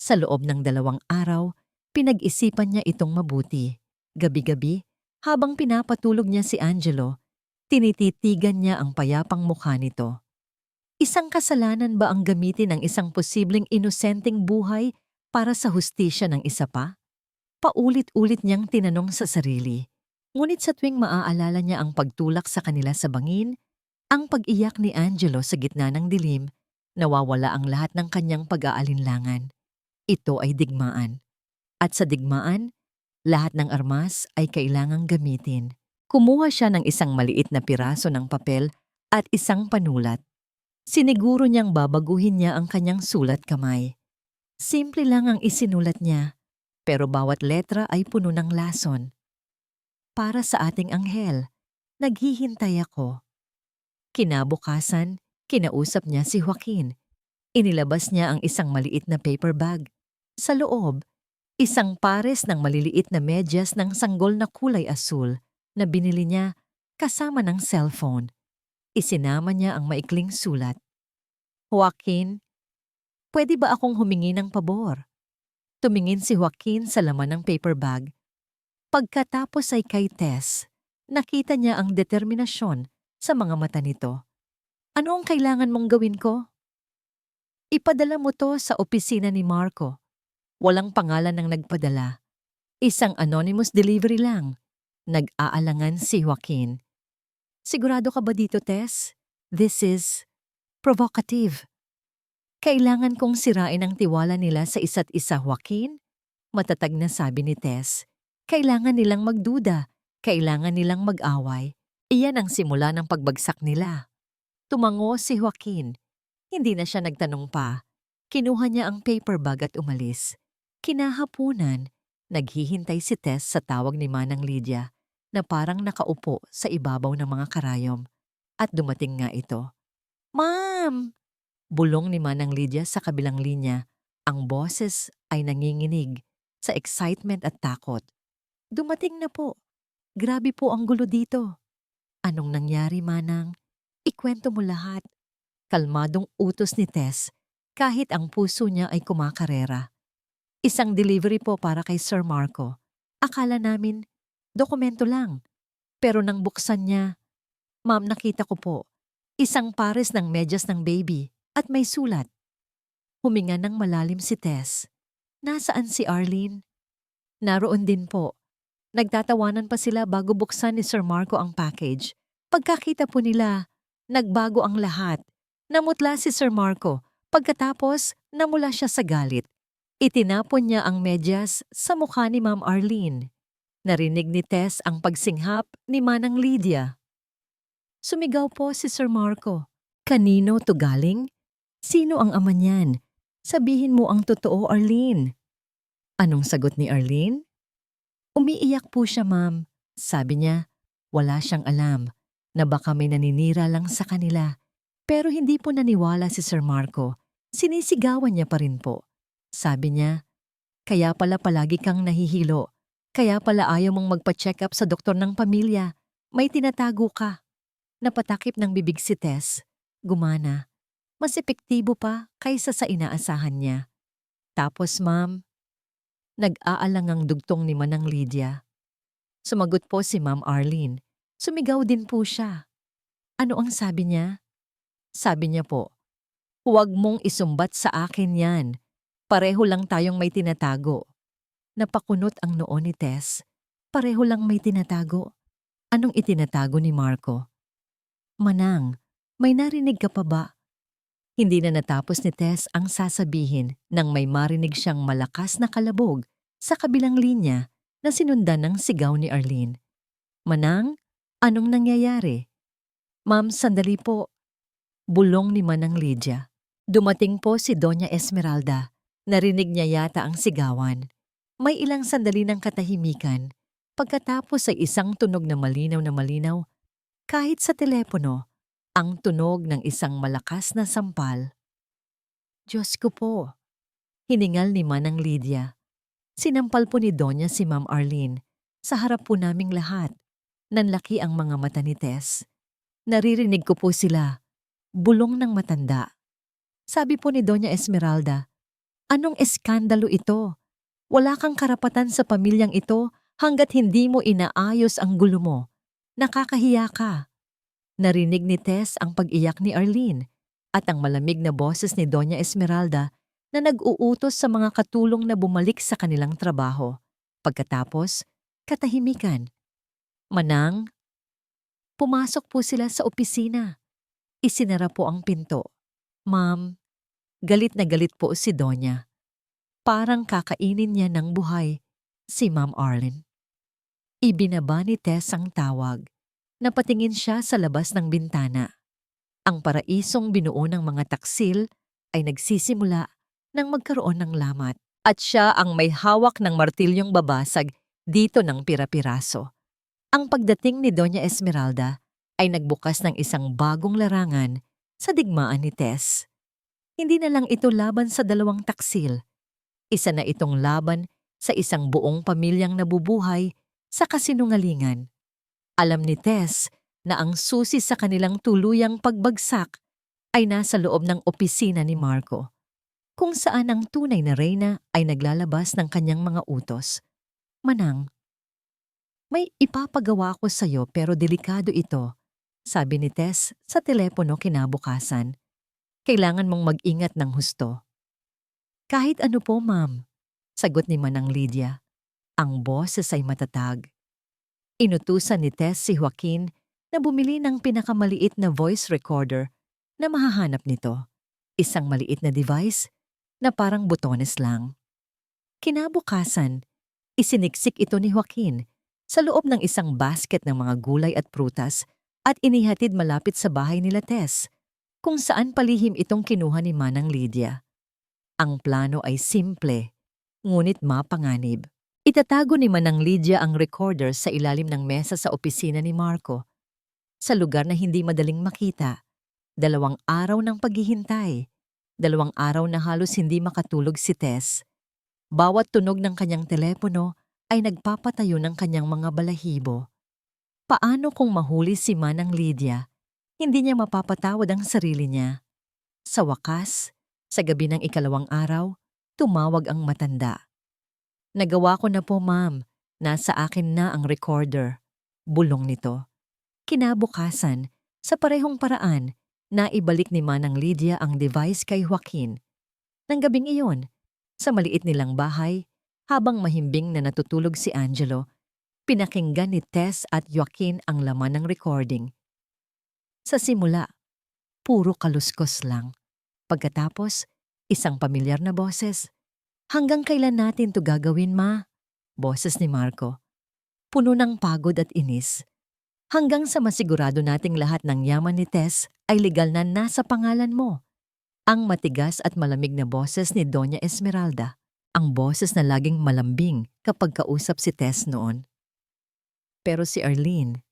Sa loob ng 2 araw, pinag-isipan niya itong mabuti. Gabi-gabi, habang pinapatulog niya si Angelo, tinititigan niya ang payapang mukha nito. Isang kasalanan ba ang gamitin ang isang posibleng inosenteng buhay para sa hustisya ng isa pa? Paulit-ulit niyang tinanong sa sarili. Ngunit sa tuwing maaalala niya ang pagtulak sa kanila sa bangin, ang pag-iyak ni Angelo sa gitna ng dilim, nawawala ang lahat ng kanyang pag-aalinlangan. Ito ay digmaan. At sa digmaan, lahat ng armas ay kailangang gamitin. Kumuha siya ng isang maliit na piraso ng papel at isang panulat. Siniguro niyang babaguhin niya ang kanyang sulat kamay. Simple lang ang isinulat niya, pero bawat letra ay puno ng lason. Para sa ating anghel, naghihintay ako. Kinabukasan, kinausap niya si Joaquin. Inilabas niya ang isang maliit na paper bag. Sa loob, isang pares ng maliliit na medyas ng sanggol na kulay asul na binili niya kasama ng cellphone. Isinama niya ang maikling sulat. Joaquin, pwede ba akong humingi ng pabor? Tumingin si Joaquin sa laman ng paper bag. Pagkatapos ay kay Tess, nakita niya ang determinasyon sa mga mata nito. Ano ang kailangan mong gawin ko? Ipadala mo to sa opisina ni Marco. Walang pangalan ng nagpadala. Isang anonymous delivery lang. Nag-aalangan si Joaquin. Sigurado ka ba dito, Tess? This is provocative. Kailangan kong sirain ang tiwala nila sa isa't isa, Joaquin. Matatag na sabi ni Tess. Kailangan nilang magduda. Kailangan nilang mag-away. Iyan ang simula ng pagbagsak nila. Tumango si Joaquin. Hindi na siya nagtanong pa. Kinuha niya ang paper bag at umalis. Kinahapunan, naghihintay si Tess sa tawag ni Manang Lydia na parang nakaupo sa ibabaw ng mga karayom. At dumating nga ito. Ma'am! Bulong ni Manang Lydia sa kabilang linya. Ang boses ay nanginginig sa excitement at takot. Dumating na po. Grabe po ang gulo dito. Anong nangyari, Manang? Ikwento mo lahat. Kalmadong utos ni Tess kahit ang puso niya ay kumakarera. Isang delivery po para kay Sir Marco. Akala namin, dokumento lang. Pero nang buksan niya, ma'am, nakita ko po, isang pares ng medyas ng baby at may sulat. Huminga ng malalim si Tess. Nasaan si Arlene? Naroon din po. Nagtatawanan pa sila bago buksan ni Sir Marco ang package. Pagkakita po nila, nagbago ang lahat. Namutla si Sir Marco. Pagkatapos, namula siya sa galit. Itinapon niya ang medyas sa mukha ni Ma'am Arlene. Narinig ni Tess ang pagsinghap ni Manang Lydia. Sumigaw po si Sir Marco. Kanino to galing? Sino ang ama niyan? Sabihin mo ang totoo, Arlene. Anong sagot ni Arlene? Umiiyak po siya, ma'am. Sabi niya, wala siyang alam na baka may naninira lang sa kanila. Pero hindi po naniwala si Sir Marco. Sinisigawan niya pa rin po. Sabi niya, kaya pala palagi kang nahihilo. Kaya pala ayaw mong magpa-check up sa doktor ng pamilya. May tinatago ka. Napatakip ng bibig si Tess. Gumana. Mas epektibo pa kaysa sa inaasahan niya. Tapos, ma'am, nag-aalangang dugtong ni Manang Lydia. Sumagot po si Ma'am Arlene. Sumigaw din po siya. Ano ang sabi niya? Sabi niya po, huwag mong isumbat sa akin yan. Pareho lang tayong may tinatago. Napakunot ang noo ni Tess. Pareho lang may tinatago. Anong itinatago ni Marco? Manang, may narinig ka pa ba? Hindi na natapos ni Tess ang sasabihin nang may marinig siyang malakas na kalabog sa kabilang linya na sinundan ng sigaw ni Arlene. Manang, anong nangyayari? Ma'am, sandali po. Bulong ni Manang Lydia. Dumating po si Doña Esmeralda. Narinig niya yata ang sigawan. May ilang sandali ng katahimikan. Pagkatapos ay isang tunog na malinaw, kahit sa telepono, ang tunog ng isang malakas na sampal. Diyos ko po, hiningal ni Manang Lydia. Sinampal po ni Doña si Ma'am Arlene. Sa harap po naming lahat. Nanlaki ang mga mata ni Tess. Naririnig ko po sila. Bulong ng matanda. Sabi po ni Doña Esmeralda, anong eskandalo ito? Wala kang karapatan sa pamilyang ito hanggat hindi mo inaayos ang gulo mo. Nakakahiya ka. Narinig ni Tess ang pag-iyak ni Arlene at ang malamig na boses ni Doña Esmeralda na nag-uutos sa mga katulong na bumalik sa kanilang trabaho. Pagkatapos, katahimikan. Manang, pumasok po sila sa opisina. Isinara po ang pinto. Ma'am, galit na galit po si Doña. Parang kakainin niya ng buhay si Ma'am Arlene. Ibinaba ni Tess ang tawag. Napatingin siya sa labas ng bintana. Ang paraisong binuo ng mga taksil ay nagsisimula nang magkaroon ng lamat. At siya ang may hawak ng martilyong babasag dito ng pira-piraso. Ang pagdating ni Doña Esmeralda ay nagbukas ng isang bagong larangan sa digmaan ni Tess. Hindi na lang ito laban sa dalawang taksil. Isa na itong laban sa isang buong pamilyang nabubuhay sa kasinungalingan. Alam ni Tess na ang susi sa kanilang tuluyang pagbagsak ay nasa loob ng opisina ni Marco, kung saan ang tunay na reyna ay naglalabas ng kanyang mga utos. Manang, may ipapagawa ko sa'yo pero delikado ito, sabi ni Tess sa telepono kinabukasan. Kailangan mong mag-ingat ng husto. Kahit ano po, ma'am, sagot ni Manang Lydia. Ang boses ay matatag. Inutusan ni Tess si Joaquin na bumili ng pinakamaliit na voice recorder na mahahanap nito. Isang maliit na device na parang butones lang. Kinabukasan, isiniksik ito ni Joaquin sa loob ng isang basket ng mga gulay at prutas at inihatid malapit sa bahay nila Tess, kung saan palihim itong kinuha ni Manang Lydia. Ang plano ay simple, ngunit mapanganib. Itatago ni Manang Lydia ang recorder sa ilalim ng mesa sa opisina ni Marco, sa lugar na hindi madaling makita. 2 araw ng paghihintay, 2 araw na halos hindi makatulog si Tess. Bawat tunog ng kanyang telepono ay nagpapatayo ng kanyang mga balahibo. Paano kung mahuli si Manang Lydia? Hindi niya mapapatawad ang sarili niya. Sa wakas, sa gabi ng 2 araw, tumawag ang matanda. Nagawa ko na po, ma'am. Nasa akin na ang recorder. Bulong nito. Kinabukasan, sa parehong paraan, naibalik ni Manang Lydia ang device kay Joaquin. Nang gabing iyon, sa maliit nilang bahay, habang mahimbing na natutulog si Angelo, pinakinggan ni Tess at Joaquin ang laman ng recording. Sa simula, puro kaluskos lang. Pagkatapos, isang pamilyar na boses. Hanggang kailan natin to gagawin, ma? Boses ni Marco. Puno ng pagod at inis. Hanggang sa masigurado nating lahat ng yaman ni Tess ay legal na nasa pangalan mo. Ang matigas at malamig na boses ni Doña Esmeralda. Ang boses na laging malambing kapag kausap si Tess noon. Pero si Arlene,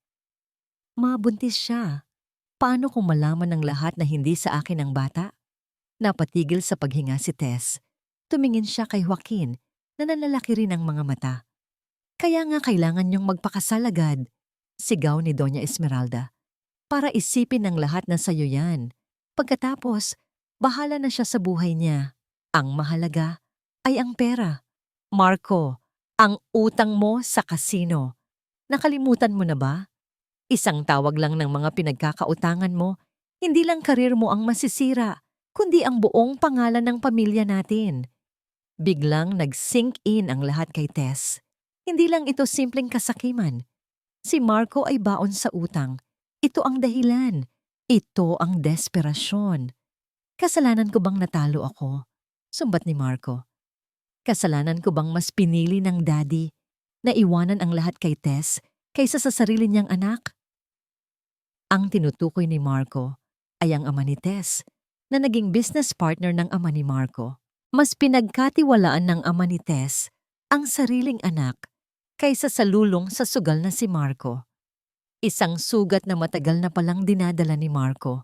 mabuntis siya. Paano kung malaman ng lahat na hindi sa akin ang bata? Napatigil sa paghinga si Tess. Tumingin siya kay Joaquin na nanlalaki rin ang mga mata. Kaya nga kailangan niyong magpakasal agad, sigaw ni Doña Esmeralda. Para isipin ng lahat na sayo yan. Pagkatapos, bahala na siya sa buhay niya. Ang mahalaga ay ang pera. Marco, ang utang mo sa kasino. Nakalimutan mo na ba? Isang tawag lang ng mga pinagkakautangan mo, hindi lang karir mo ang masisira, kundi ang buong pangalan ng pamilya natin. Biglang nag-sink in ang lahat kay Tess. Hindi lang ito simpleng kasakiman. Si Marco ay baon sa utang. Ito ang dahilan. Ito ang desperasyon. Kasalanan ko bang natalo ako? Sumbat ni Marco. Kasalanan ko bang mas pinili ng daddy na iwanan ang lahat kay Tess kaysa sa sarili niyang anak? Ang tinutukoy ni Marco ay ang ama ni Tess na naging business partner ng ama ni Marco. Mas pinagkatiwalaan ng ama ni Tess ang sariling anak kaysa sa lulong sa sugal na si Marco. Isang sugat na matagal na palang dinadala ni Marco.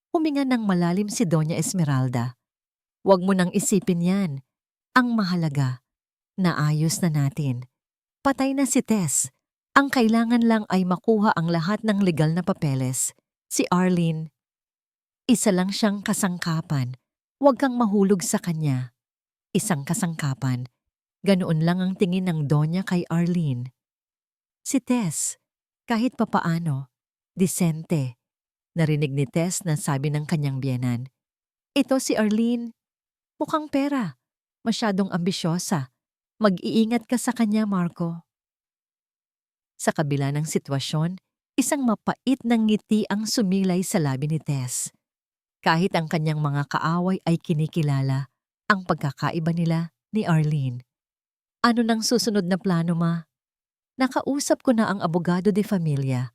Huminga ng malalim si Doña Esmeralda. Huwag mo nang isipin yan. Ang mahalaga, naayos na natin. Patay na si Tess. Ang kailangan lang ay makuha ang lahat ng legal na papeles. Si Arlene, isa lang siyang kasangkapan. Huwag kang mahulog sa kanya. Isang kasangkapan. Ganoon lang ang tingin ng Donya kay Arlene. Si Tess, kahit papaano, disente. Narinig ni Tess na sabi ng kanyang biyenan. Ito si Arlene. Mukhang pera. Masyadong ambisyosa. Mag-iingat ka sa kanya, Marco. Sa kabila ng sitwasyon, isang mapait na ngiti ang sumilay sa labi ni Tess. Kahit ang kanyang mga kaaway ay kinikilala ang pagkakaiba nila ni Arlene. Ano nang susunod na plano, ma? Nakausap ko na ang abogado de familia.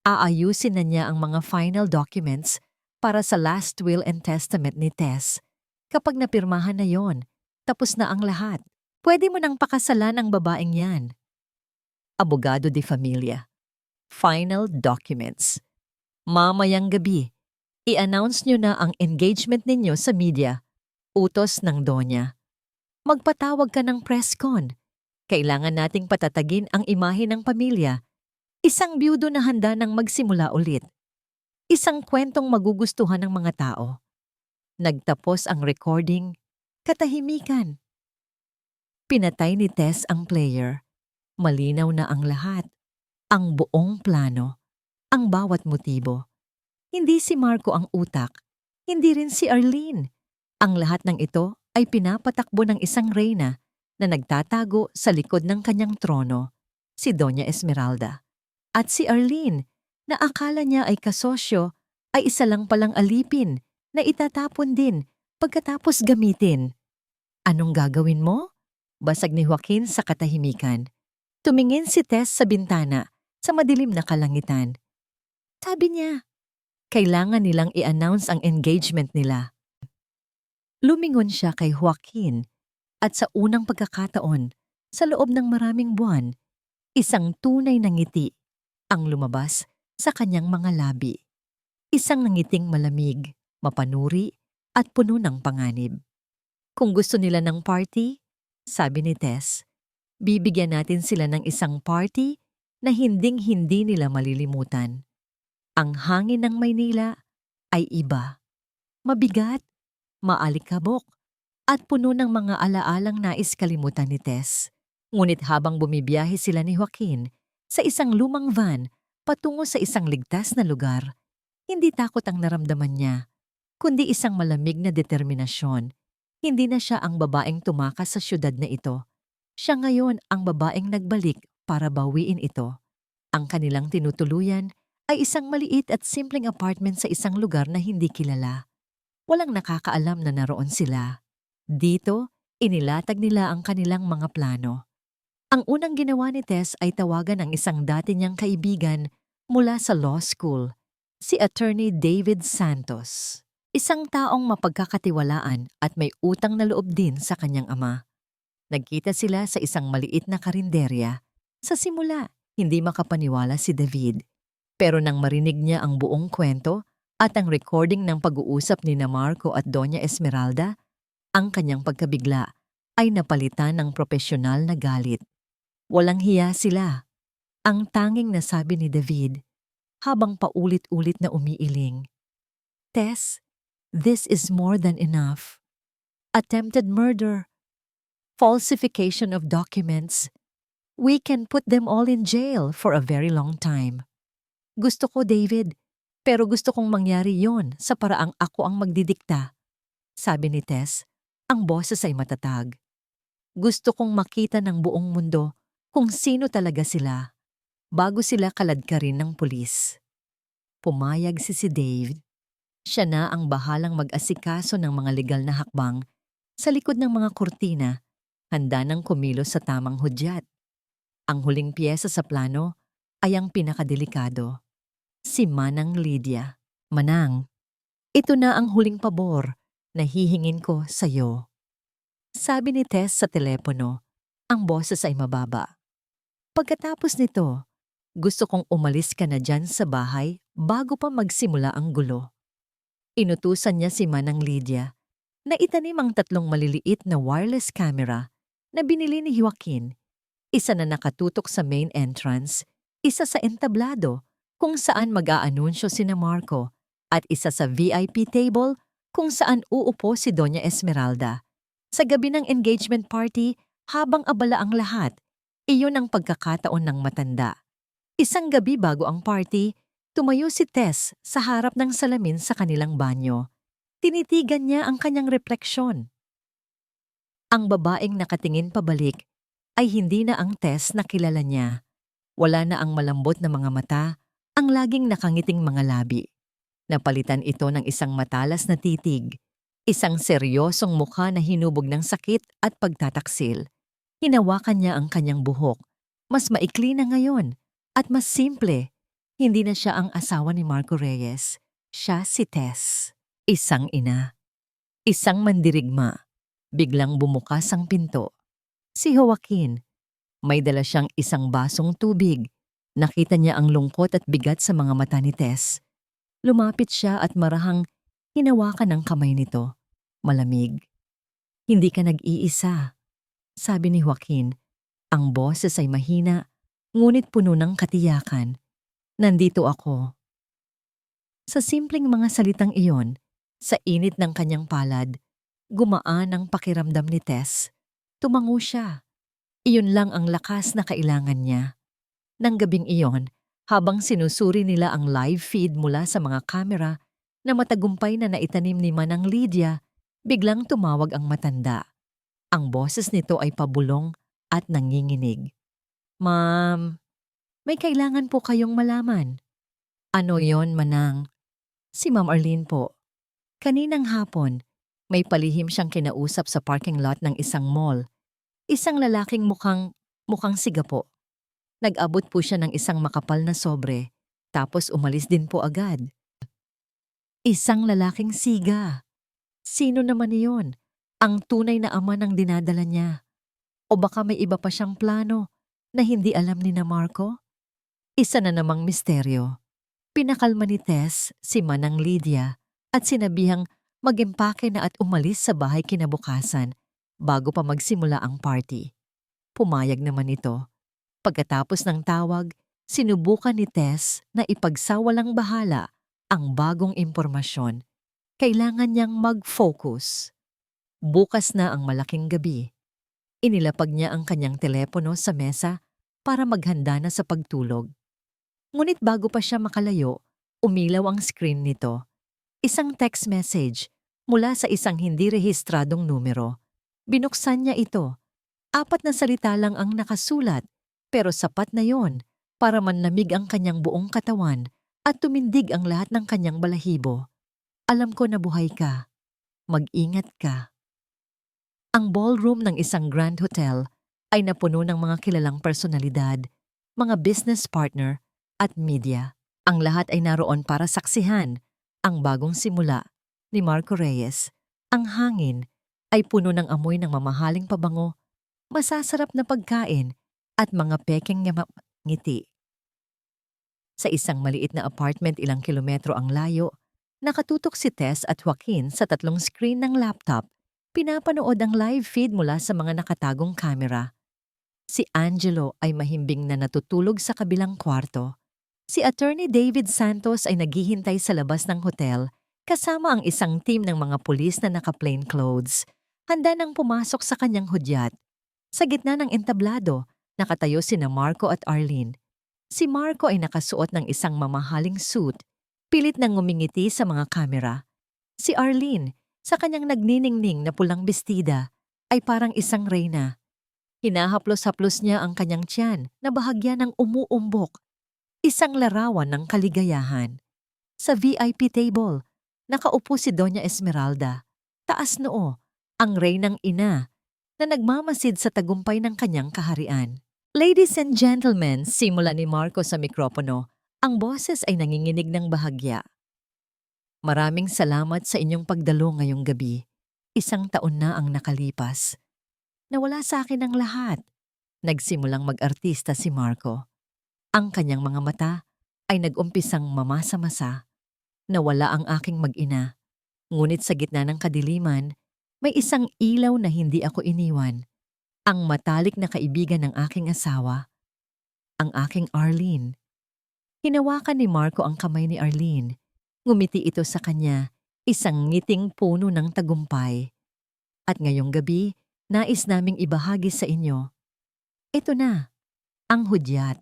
Aayusin na niya ang mga final documents para sa last will and testament ni Tess. Kapag napirmahan na yon, tapos na ang lahat. Pwede mo nang pakasalan ang babaeng yan. Abogado de familia. Final documents. Mamayang gabi, i-announce nyo na ang engagement ninyo sa media. Utos ng Donya. Magpatawag ka ng press con. Kailangan nating patatagin ang imahe ng pamilya. Isang biyudo na handa ng magsimula ulit. Isang kwentong magugustuhan ng mga tao. Nagtapos ang recording, katahimikan. Pinatay ni Tess ang player. Malinaw na ang lahat. Ang buong plano. Ang bawat motibo. Hindi si Marco ang utak. Hindi rin si Arlene. Ang lahat ng ito ay pinapatakbo ng isang reyna na nagtatago sa likod ng kanyang trono, si Doña Esmeralda. At si Arlene, na akala niya ay kasosyo, ay isa lang palang alipin na itatapon din pagkatapos gamitin. Anong gagawin mo? Basag ni Joaquin sa katahimikan. Tumingin si Tess sa bintana, sa madilim na kalangitan. Sabi niya, kailangan nilang i-announce ang engagement nila. Lumingon siya kay Joaquin at sa unang pagkakataon, sa loob ng maraming buwan, isang tunay na ngiti ang lumabas sa kanyang mga labi. Isang nangiting malamig, mapanuri at puno ng panganib. Kung gusto nila ng party, sabi ni Tess, bibigyan natin sila ng isang party na hinding-hindi nila malilimutan. Ang hangin ng Maynila ay iba. Mabigat, maalikabok, at puno ng mga alaalang nais kalimutan ni Tess. Ngunit habang bumibiyahe sila ni Joaquin sa isang lumang van patungo sa isang ligtas na lugar, hindi takot ang naramdaman niya, kundi isang malamig na determinasyon. Hindi na siya ang babaeng tumakas sa syudad na ito. Siya ngayon ang babaeng nagbalik para bawiin ito. Ang kanilang tinutuluyan ay isang maliit at simpleng apartment sa isang lugar na hindi kilala. Walang nakakaalam na naroon sila. Dito, inilatag nila ang kanilang mga plano. Ang unang ginawa ni Tess ay tawagan ang isang dati niyang kaibigan mula sa law school, si Attorney David Santos. Isang taong mapagkakatiwalaan at may utang na loob din sa kanyang ama. Nagkita sila sa isang maliit na karinderya. Sa simula, hindi makapaniwala si David. Pero nang marinig niya ang buong kwento at ang recording ng pag-uusap ni Marco at Doña Esmeralda, ang kanyang pagkabigla ay napalitan ng propesyonal na galit. Walang hiya sila. Ang tanging nasabi ni David habang paulit-ulit na umiiling. Tess, this is more than enough. Attempted murder, falsification of documents. We can put them all in jail for a very long time. Gusto ko, David, pero gusto kong mangyari yon sa paraang ako ang magdidikta. Sabi ni Tess, ang boses ay matatag. Gusto kong makita ng buong mundo kung sino talaga sila, bago sila kaladkarin ng pulis. Pumayag si Dave. Siya na ang bahalang mag-asikaso ng mga legal na hakbang sa likod ng mga kurtina, handa ng kumilos sa tamang hudyat. Ang huling piyesa sa plano ay ang pinakadelikado. Si Manang Lydia. Manang, ito na ang huling pabor na hihingin ko sa iyo. Sabi ni Tess sa telepono, ang boses ay mababa. Pagkatapos nito, gusto kong umalis ka na dyan sa bahay bago pa magsimula ang gulo. Inutusan niya si Manang Lydia na itanim ang 3 maliliit na wireless camera na binili ni Joaquin. Isa na nakatutok sa main entrance, isa sa entablado kung saan mag-aanunsyo sina Marco at isa sa VIP table kung saan uupo si Doña Esmeralda. Sa gabi ng engagement party, habang abala ang lahat, iyon ang pagkakataon ng matanda. Isang gabi bago ang party, tumayo si Tess sa harap ng salamin sa kanilang banyo. Tinitigan niya ang kanyang refleksyon. Ang babaeng nakatingin pabalik ay hindi na ang Tess na kilala niya. Wala na ang malambot na mga mata, ang laging nakangiting mga labi. Napalitan ito ng isang matalas na titig, isang seryosong mukha na hinubog ng sakit at pagtataksil. Hinawakan niya ang kanyang buhok. Mas maikli na ngayon at mas simple. Hindi na siya ang asawa ni Marco Reyes. Siya si Tess. Isang ina. Isang mandirigma. Biglang bumukas ang pinto. Si Joaquin. May dala siyang isang basong tubig. Nakita niya ang lungkot at bigat sa mga mata ni Tess. Lumapit siya at marahang hinawakan ang kamay nito. Malamig. Hindi ka nag-iisa, sabi ni Joaquin. Ang boses ay mahina ngunit puno ng katiyakan. Nandito ako. Sa simpleng mga salitang iyon, sa init ng kanyang palad, gumaan ang pakiramdam ni Tess. Tumango siya. Iyon lang ang lakas na kailangan niya. Nang gabing iyon, habang sinusuri nila ang live feed mula sa mga kamera na matagumpay na naitanim ni Manang Lydia, biglang tumawag ang matanda. Ang boses nito ay pabulong at nanginginig. Ma'am, may kailangan po kayong malaman. Ano yon, Manang? Si Ma'am Arlene po. Kaninang hapon, may palihim siyang kinausap sa parking lot ng isang mall. Isang lalaking mukhang siga po. Nag-abot po siya ng isang makapal na sobre, tapos umalis din po agad. Isang lalaking siga. Sino naman iyon? Ang tunay na ama ng dinadala niya. O baka may iba pa siyang plano na hindi alam ni na Marco? Isa na namang misteryo. Pinakalma ni Tess si Manang Lydia at sinabihang mag-empake na at umalis sa bahay kinabukasan bago pa magsimula ang party. Pumayag naman ito. Pagkatapos ng tawag, sinubukan ni Tess na ipagsawalang bahala ang bagong impormasyon. Kailangan niyang mag-focus. Bukas na ang malaking gabi. Inilapag niya ang kanyang telepono sa mesa para maghanda na sa pagtulog. Ngunit bago pa siya makalayo, umilaw ang screen nito. Isang text message mula sa isang hindi rehistradong numero. Binuksan niya ito. 4 na salita lang ang nakasulat, pero sapat na yon para manlamig ang kanyang buong katawan at tumindig ang lahat ng kanyang balahibo. Alam ko na buhay ka. Mag-ingat ka. Ang ballroom ng isang grand hotel ay napuno ng mga kilalang personalidad, mga business partner at media. Ang lahat ay naroon para saksihan ang bagong simula ni Marco Reyes. Ang hangin ay puno ng amoy ng mamahaling pabango, masasarap na pagkain at mga pekeng ngiti. Sa isang maliit na apartment ilang kilometro ang layo, nakatutok si Tess at Joaquin sa 3 screen ng laptop. Pinapanood ang live feed mula sa mga nakatagong kamera. Si Angelo ay mahimbing na natutulog sa kabilang kwarto. Si Attorney David Santos ay naghihintay sa labas ng hotel kasama ang isang team ng mga pulis na naka-plain clothes. Handa nang pumasok sa kanyang hudyat. Sa gitna ng entablado, nakatayo sina Marco at Arlene. Si Marco ay nakasuot ng isang mamahaling suit, pilit nang ngumingiti sa mga kamera. Si Arlene, sa kanyang nagniningning na pulang bestida, ay parang isang reyna. Hinahaplos-haplos niya ang kanyang tiyan na bahagya ng umuumbok. Isang larawan ng kaligayahan. Sa VIP table, nakaupo si Doña Esmeralda, taas noo, ang reynang ina, na nagmamasid sa tagumpay ng kanyang kaharian. Ladies and gentlemen, simula ni Marco sa mikropono, ang boses ay nanginginig ng bahagya. Maraming salamat sa inyong pagdalo ngayong gabi. 1 taon na ang nakalipas. Nawala sa akin ang lahat. Nagsimulang mag-artista si Marco. Ang kanyang mga mata ay nag-umpisang mamasa-masa. Nawala ang aking mag-ina. Ngunit sa gitna ng kadiliman, may isang ilaw na hindi ako iniwan. Ang matalik na kaibigan ng aking asawa. Ang aking Arlene. Hinawakan ni Marco ang kamay ni Arlene. Ngumiti ito sa kanya, isang ngiting puno ng tagumpay. At ngayong gabi, nais naming ibahagi sa inyo. Ito na, ang hudyat.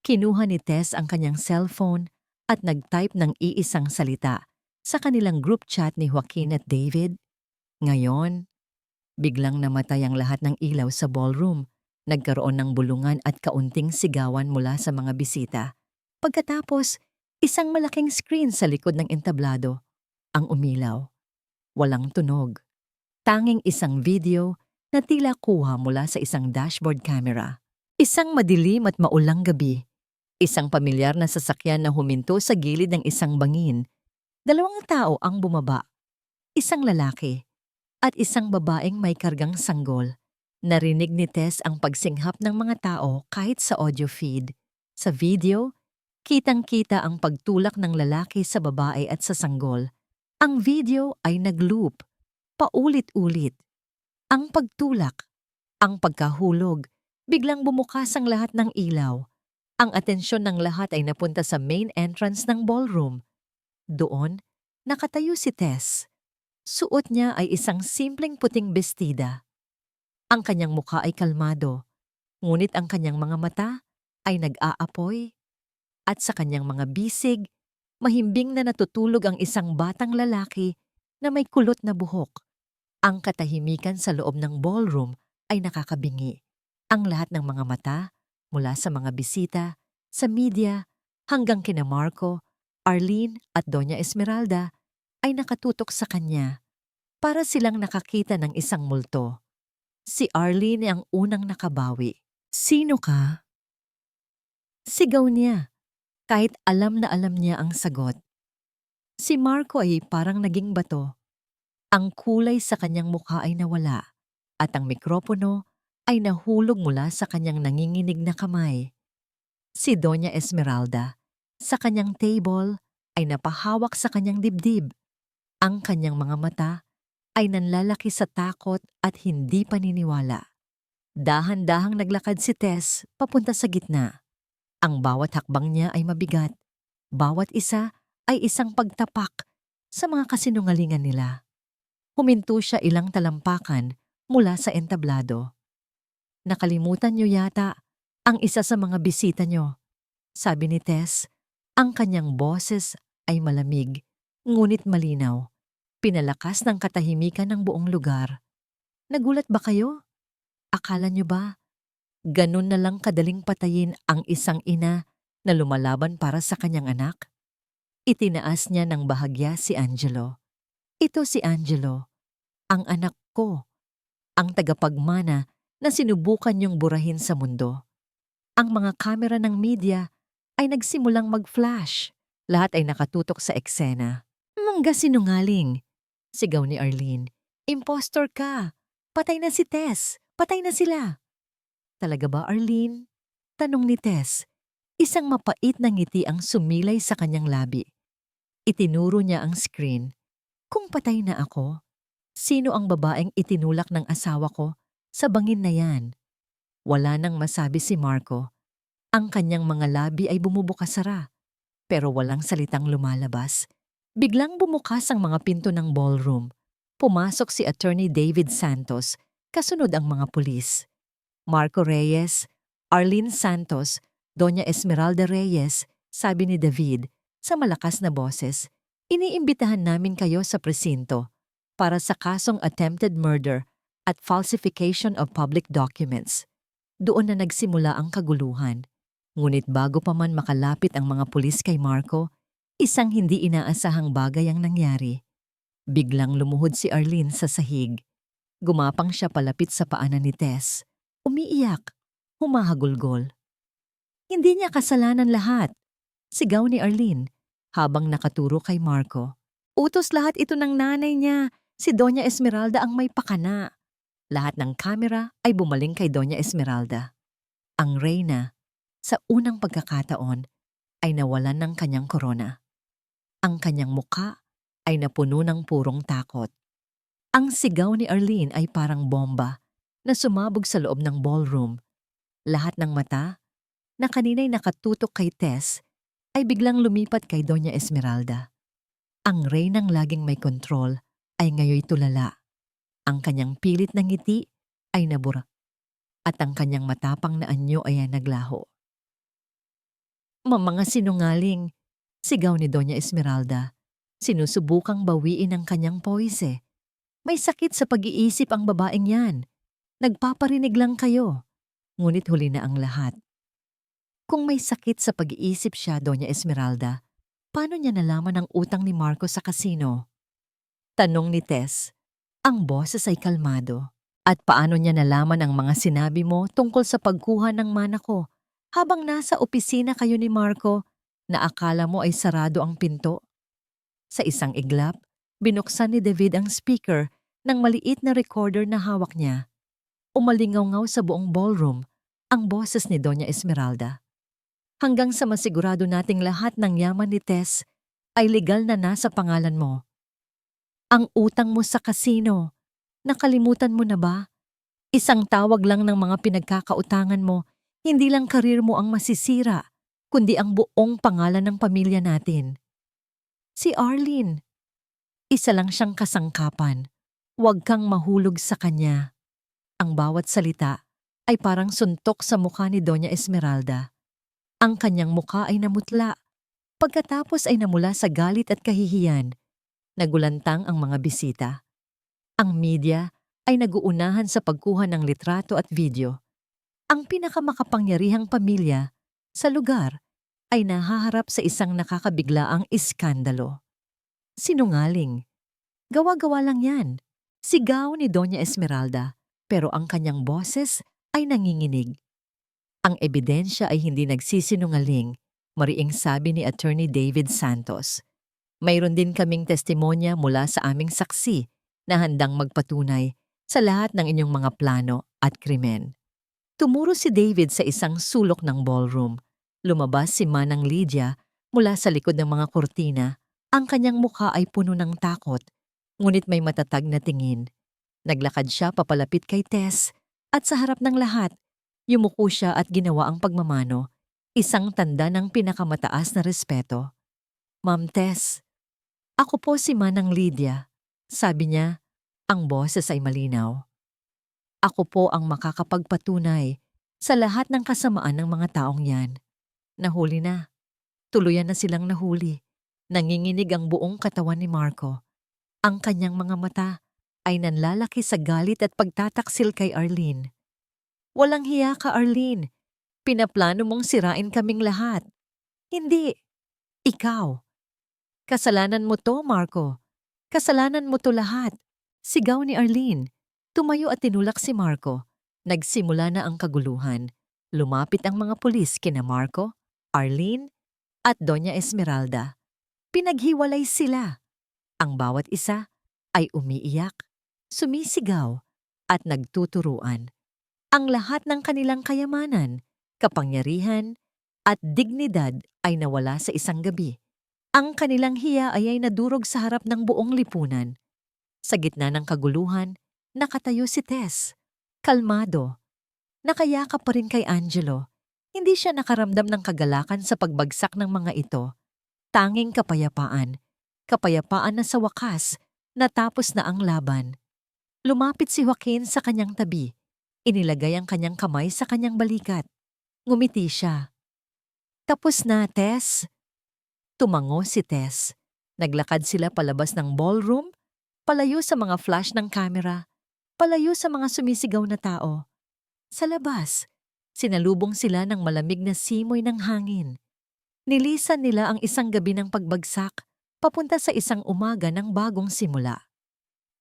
Kinuha ni Tess ang kanyang cellphone at nag-type ng iisang salita sa kanilang group chat ni Joaquin at David. Ngayon, biglang namatay ang lahat ng ilaw sa ballroom. Nagkaroon ng bulungan at kaunting sigawan mula sa mga bisita. Pagkatapos, isang malaking screen sa likod ng entablado ang umilaw. Walang tunog. Tanging isang video na tila kuha mula sa isang dashboard camera. Isang madilim at maulang gabi. Isang pamilyar na sasakyan na huminto sa gilid ng isang bangin. 2 tao ang bumaba. Isang lalaki at isang babaeng may kargang sanggol. Narinig ni Tess ang pagsinghap ng mga tao kahit sa audio feed. Sa video, kitang-kita ang pagtulak ng lalaki sa babae at sa sanggol. Ang video ay nag-loop, paulit-ulit. Ang pagtulak, ang pagkahulog, biglang bumukas ang lahat ng ilaw. Ang atensyon ng lahat ay napunta sa main entrance ng ballroom. Doon, nakatayo si Tess. Suot niya ay isang simpleng puting bestida. Ang kanyang mukha ay kalmado, ngunit ang kanyang mga mata ay nag-aapoy at sa kanyang mga bisig, mahimbing na natutulog ang isang batang lalaki na may kulot na buhok. Ang katahimikan sa loob ng ballroom ay nakakabingi. Ang lahat ng mga mata, mula sa mga bisita, sa media, hanggang kina Marco, Arlene at Doña Esmeralda, ay nakatutok sa kanya. Para silang nakakita ng isang multo. Si Arlene ang unang nakabawi. "Sino ka?" Sigaw niya, kahit alam na alam niya ang sagot. Si Marco ay parang naging bato. Ang kulay sa kanyang mukha ay nawala, at ang mikropono ay nahulog mula sa kanyang nanginginig na kamay. Si Doña Esmeralda, sa kanyang table, ay napahawak sa kanyang dibdib. Ang kanyang mga mata ay nanlalaki sa takot at hindi paniniwala. Dahan-dahang naglakad si Tess papunta sa gitna. Ang bawat hakbang niya ay mabigat. Bawat isa ay isang pagtapak sa mga kasinungalingan nila. Huminto siya ilang talampakan mula sa entablado. "Nakalimutan niyo yata ang isa sa mga bisita niyo," sabi ni Tess. Ang kanyang boses ay malamig, ngunit malinaw. Pinalakas ng katahimikan ng buong lugar. "Nagulat ba kayo? Akala niyo ba ganun na lang kadaling patayin ang isang ina na lumalaban para sa kanyang anak?" Itinaas niya ng bahagya si Angelo. "Ito si Angelo, ang anak ko, ang tagapagmana na sinubukan niyong burahin sa mundo." Ang mga kamera ng media ay nagsimulang mag-flash. Lahat ay nakatutok sa eksena. "Mangga sinungaling!" sigaw ni Arlene. "Impostor ka! Patay na si Tess! Patay na sila!" "Talaga ba, Arlene?" tanong ni Tess. Isang mapait na ngiti ang sumilay sa kanyang labi. Itinuro niya ang screen. "Kung patay na ako, sino ang babaeng itinulak ng asawa ko sa bangin na yan?" Wala nang masabi si Marco. Ang kanyang mga labi ay bumubukas-sara, pero walang salitang lumalabas. Biglang bumukas ang mga pinto ng ballroom. Pumasok si Attorney David Santos, kasunod ang mga pulis. "Marco Reyes, Arlene Santos, Doña Esmeralda Reyes," sabi ni David sa malakas na boses, "iniimbitahan namin kayo sa presinto para sa kasong attempted murder at falsification of public documents." Doon na nagsimula ang kaguluhan. Ngunit bago pa man makalapit ang mga pulis kay Marco, isang hindi inaasahang bagay ang nangyari. Biglang lumuhod si Arlene sa sahig. Gumapang siya palapit sa paanan ni Tess. Umiiyak, humahagulgol. "Hindi niya kasalanan lahat," sigaw ni Arlene habang nakaturo kay Marco. "Utos lahat ito ng nanay niya. Si Doña Esmeralda ang may pakana." Lahat ng kamera ay bumaling kay Doña Esmeralda. Ang reyna, sa unang pagkakataon, ay nawalan ng kanyang korona. Ang kanyang muka ay napuno ng purong takot. Ang sigaw ni Arlene ay parang bomba na sumabog sa loob ng ballroom. Lahat ng mata, na kanina'y nakatutok kay Tess, ay biglang lumipat kay Doña Esmeralda. Ang reynang laging may kontrol ay ngayoy tulala. Ang kanyang pilit na ngiti ay nabura, at ang kanyang matapang na anyo ay naglaho. "Mga sinungaling!" sigaw ni Doña Esmeralda. Sinusubukang bawiin ang kanyang poise. "May sakit sa pag-iisip ang babaeng yan. Nagpaparinig lang kayo." Ngunit huli na ang lahat. Kung may sakit sa pag-iisip siya, Doña Esmeralda, paano niya nalaman ang utang ni Marco sa kasino? Tanong ni Tess. Ang boses ay kalmado. "At paano niya nalaman ang mga sinabi mo tungkol sa pagkuha ng mana ko habang nasa opisina kayo ni Marco na akala mo ay sarado ang pinto?" Sa isang iglap, binuksan ni David ang speaker ng maliit na recorder na hawak niya. Umalingaw-ngaw sa buong ballroom ang boses ni Doña Esmeralda. "Hanggang sa masigurado nating lahat ng yaman ni Tess ay legal na nasa pangalan mo. Ang utang mo sa kasino, nakalimutan mo na ba? Isang tawag lang ng mga pinagkakautangan mo, Hindi lang karir mo ang masisira, kundi ang buong pangalan ng pamilya natin. Si Arlene, isa lang siyang kasangkapan. Huwag kang mahulog sa kanya. Ang bawat salita ay parang suntok sa mukha ni Doña Esmeralda. Ang kanyang mukha ay namutla. Pagkatapos ay namula sa galit at kahihiyan. Nagulantang ang mga bisita. Ang media ay naguunahan sa pagkuha ng litrato at video. Ang pinakamakapangyarihang pamilya sa lugar ay nahaharap sa isang nakakabiglaang iskandalo. Sinungaling. Gawa-gawa lang yan. Sigaw ni Doña Esmeralda, pero ang kanyang boses ay nanginginig. Ang ebidensya ay hindi nagsisinungaling, mariing sabi ni Attorney David Santos. Mayroon din kaming testimonya mula sa aming saksi na handang magpatunay sa lahat ng inyong mga plano at krimen. Tumuro si David sa isang sulok ng ballroom. Lumabas si Manang Lydia mula sa likod ng mga kurtina. Ang kanyang mukha ay puno ng takot, ngunit may matatag na tingin. Naglakad siya papalapit kay Tess at sa harap ng lahat, yumuko siya at ginawa ang pagmamano, isang tanda ng pinakamataas na respeto. Ma'am Tess, ako po si Manang Lydia. Sabi niya, ang boses ay malinaw. Ako po ang makakapagpatunay sa lahat ng kasamaan ng mga taong yan. Nahuli na. Tuluyan na silang nahuli. Nanginginig ang buong katawan ni Marco. Ang kanyang mga mata ay nanlalaki sa galit at pagtataksil kay Arlene. Walang hiya ka, Arlene. Pinaplano mong sirain kaming lahat. Hindi. Ikaw. Kasalanan mo to, Marco. Kasalanan mo to lahat. Sigaw ni Arlene. Tumayo at tinulak si Marco. Nagsimula na ang kaguluhan. Lumapit ang mga pulis kina Marco, Arlene, at Doña Esmeralda. Pinaghiwalay sila. Ang bawat isa ay umiiyak, sumisigaw, at nagtuturuan. Ang lahat ng kanilang kayamanan, kapangyarihan, at dignidad ay nawala sa isang gabi. Ang kanilang hiya ay nadurog sa harap ng buong lipunan. Sa gitna ng kaguluhan, nakatayo si Tess. Kalmado. Nakayakap pa rin kay Angelo. Hindi siya nakaramdam ng kagalakan sa pagbagsak ng mga ito. Tanging kapayapaan. Kapayapaan na sa wakas, natapos na ang laban. Lumapit si Joaquin sa kanyang tabi. Inilagay ang kanyang kamay sa kanyang balikat. Ngumiti siya. Tapos na, Tess. Tumango si Tess. Naglakad sila palabas ng ballroom, palayo sa mga flash ng kamera, palayo sa mga sumisigaw na tao. Sa labas, sinalubong sila ng malamig na simoy ng hangin. Nilisan nila ang isang gabi ng pagbagsak, papunta sa isang umaga ng bagong simula.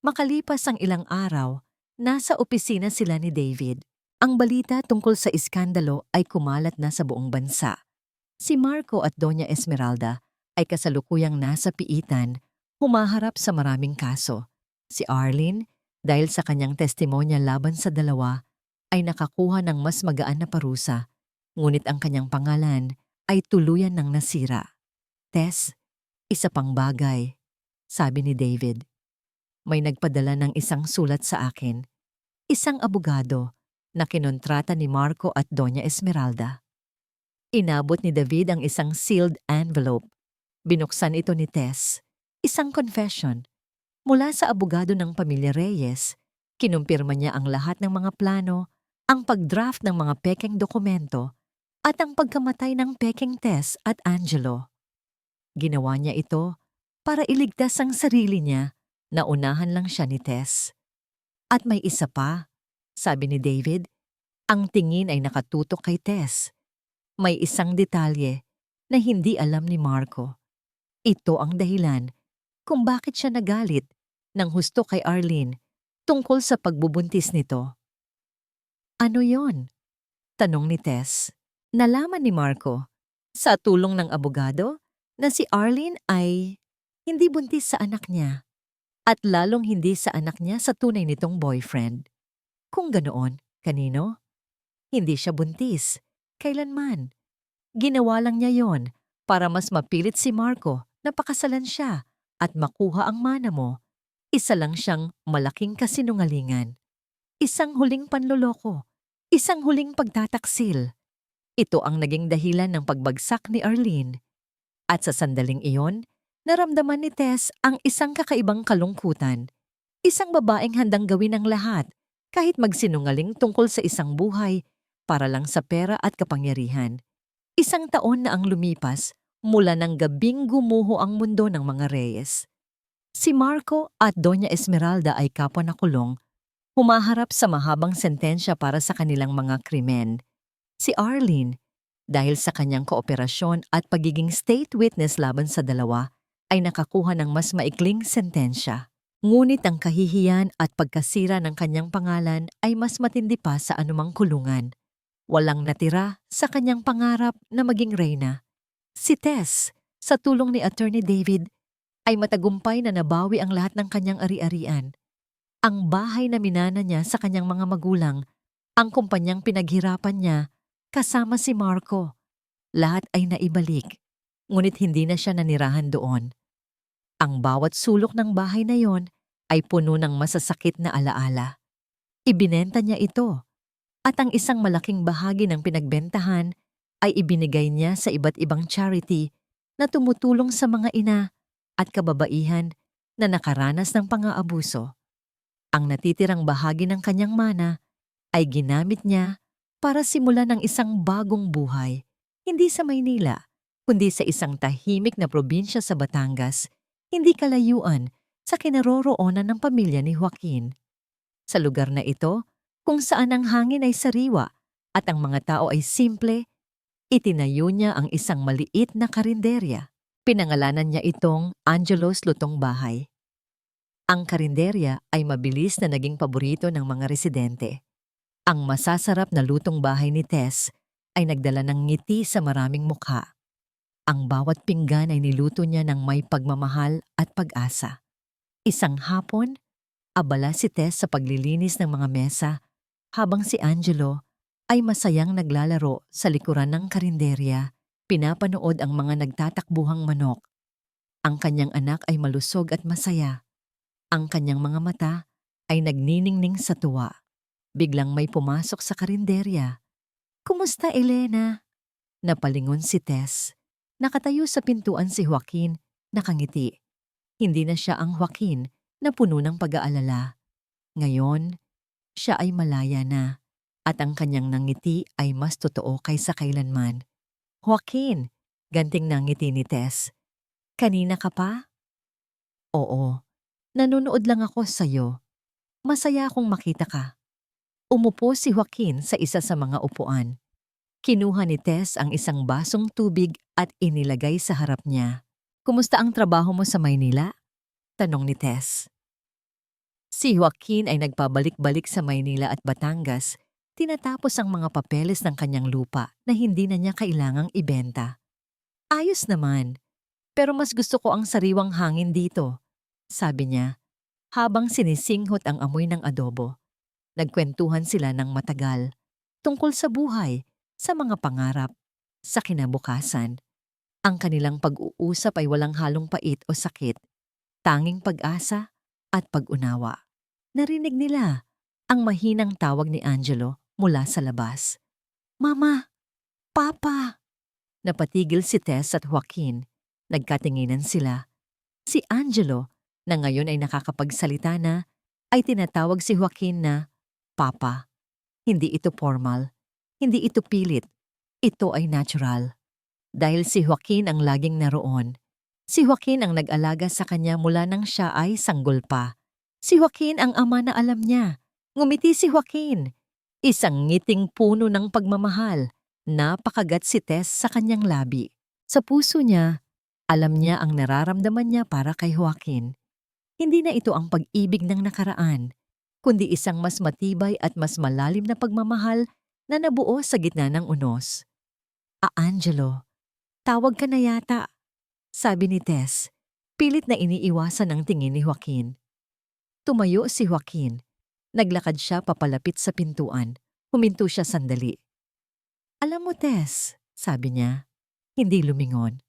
Makalipas ang ilang araw, nasa opisina sila ni David. Ang balita tungkol sa iskandalo ay kumalat na sa buong bansa. Si Marco at Doña Esmeralda ay kasalukuyang nasa piitan, humaharap sa maraming kaso. Si Arlene, dahil sa kanyang testimonya laban sa dalawa, ay nakakuha ng mas magaan na parusa, ngunit ang kanyang pangalan ay tuluyan ng nasira. Tess, isa pang bagay, sabi ni David. May nagpadala ng isang sulat sa akin, isang abogado na kinontrata ni Marco at Doña Esmeralda. Inabot ni David ang isang sealed envelope. Binuksan ito ni Tess, isang confession. Mula sa abogado ng pamilya Reyes, kinumpirma niya ang lahat ng mga plano, ang pagdraft ng mga pekeng dokumento, at ang pagkamatay ng pekeng Tess at Angelo. Ginawa niya ito para iligtas ang sarili niya, naunahan lang siya ni Tess. At may isa pa, sabi ni David, ang tingin ay nakatutok kay Tess. May isang detalye na hindi alam ni Marco. Ito ang dahilan kung bakit siya nagalit ng husto kay Arlene tungkol sa pagbubuntis nito. Ano yon? Tanong ni Tess. Nalaman ni Marco, sa tulong ng abogado, na si Arlene ay hindi buntis sa anak niya at lalong hindi sa anak niya sa tunay nitong boyfriend. Kung ganoon, kanino? Hindi siya buntis. Kailanman. Ginawa lang niya yon para mas mapilit si Marco na pakasalan siya at makuha ang mana mo. Isa lang siyang malaking kasinungalingan. Isang huling panloloko. Isang huling pagtataksil. Ito ang naging dahilan ng pagbagsak ni Arlene. At sa sandaling iyon, naramdaman ni Tess ang isang kakaibang kalungkutan. Isang babaeng handang gawin ang lahat, kahit magsinungaling tungkol sa isang buhay, para lang sa pera at kapangyarihan. Isang taon na ang lumipas mula ng gabing gumuho ang mundo ng mga Reyes. Si Marco at Doña Esmeralda ay kapwa na kulong, humaharap sa mahabang sentensya para sa kanilang mga krimen. Si Arlene, dahil sa kanyang kooperasyon at pagiging state witness laban sa dalawa, ay nakakuha ng mas maikling sentensya. Ngunit ang kahihiyan at pagkasira ng kanyang pangalan ay mas matindi pa sa anumang kulungan. Walang natira sa kanyang pangarap na maging reyna. Si Tess, sa tulong ni Attorney David, ay matagumpay na nabawi ang lahat ng kanyang ari-arian. Ang bahay na minana niya sa kanyang mga magulang, ang kumpanyang pinaghirapan niya, kasama si Marco. Lahat ay naibalik, ngunit hindi na siya nanirahan doon. Ang bawat sulok ng bahay na yon ay puno ng masasakit na alaala. Ibinenta niya ito, at ang isang malaking bahagi ng pinagbentahan ay ibinigay niya sa iba't ibang charity na tumutulong sa mga ina at kababaihan na nakaranas ng pang-aabuso. Ang natitirang bahagi ng kanyang mana ay ginamit niya para simulan ng isang bagong buhay, hindi sa Maynila, kundi sa isang tahimik na probinsya sa Batangas, hindi kalayuan sa kinaroroonan ng pamilya ni Joaquin. Sa lugar na ito, kung saan ang hangin ay sariwa at ang mga tao ay simple, itinayo niya ang isang maliit na karinderya. Pinangalanan niya itong Angelo's Lutong Bahay. Ang karinderya ay mabilis na naging paborito ng mga residente. Ang masasarap na lutong bahay ni Tess ay nagdala ng ngiti sa maraming mukha. Ang bawat pinggan ay niluto niya ng may pagmamahal at pag-asa. Isang hapon, abala si Tess sa paglilinis ng mga mesa, habang si Angelo ay masayang naglalaro sa likuran ng karinderya, pinapanood ang mga nagtatakbuhang manok. Ang kanyang anak ay malusog at masaya. Ang kanyang mga mata ay nagniningning sa tuwa. Biglang may pumasok sa karinderya. "Kumusta, Elena?" Napalingon si Tess. Nakatayo sa pintuan si Joaquin, nakangiti. Hindi na siya ang Joaquin na puno ng pag-aalala. Ngayon, siya ay malaya na, at ang kanyang nangiti ay mas totoo kaysa kailanman. "Joaquin," ganting nangiti ni Tess. "Kanina ka pa?" "Oo, nanonood lang ako sa'yo. Masaya akong makita ka." Umupo si Joaquin sa isa sa mga upuan. Kinuha ni Tess ang isang basong tubig at inilagay sa harap niya. "Kumusta ang trabaho mo sa Maynila?" tanong ni Tess. Si Joaquin ay nagpabalik-balik sa Maynila at Batangas, tinatapos ang mga papeles ng kanyang lupa na hindi na niya kailangang ibenta. "Ayos naman, pero mas gusto ko ang sariwang hangin dito," sabi niya, habang sinisinghot ang amoy ng adobo. Nagkwentuhan sila ng matagal, tungkol sa buhay, sa mga pangarap, sa kinabukasan. Ang kanilang pag-uusap ay walang halong pait o sakit, tanging pag-asa at pag-unawa. Narinig nila ang mahinang tawag ni Angelo mula sa labas. "Mama! Papa!" Napatigil si Tess at Joaquin. Nagkatinginan sila. Si Angelo, na ngayon ay nakakapagsalita na, ay tinatawag si Joaquin na Papa. Hindi ito formal. Hindi ito pilit. Ito ay natural. Dahil si Joaquin ang laging naroon. Si Joaquin ang nag-alaga sa kanya mula nang siya ay sanggol pa. Si Joaquin ang ama na alam niya. Ngumiti si Joaquin. Isang ngiting puno ng pagmamahal. Napakagat si Tess sa kanyang labi. Sa puso niya, alam niya ang nararamdaman niya para kay Joaquin. Hindi na ito ang pag-ibig ng nakaraan, kundi isang mas matibay at mas malalim na pagmamahal na nabuo sa gitna ng unos. Angelo, tawag ka na yata," sabi ni Tess, pilit na iniiwasan ang tingin ni Joaquin. Tumayo si Joaquin. Naglakad siya papalapit sa pintuan. Huminto siya sandali. "Alam mo, Tess," sabi niya, hindi lumingon.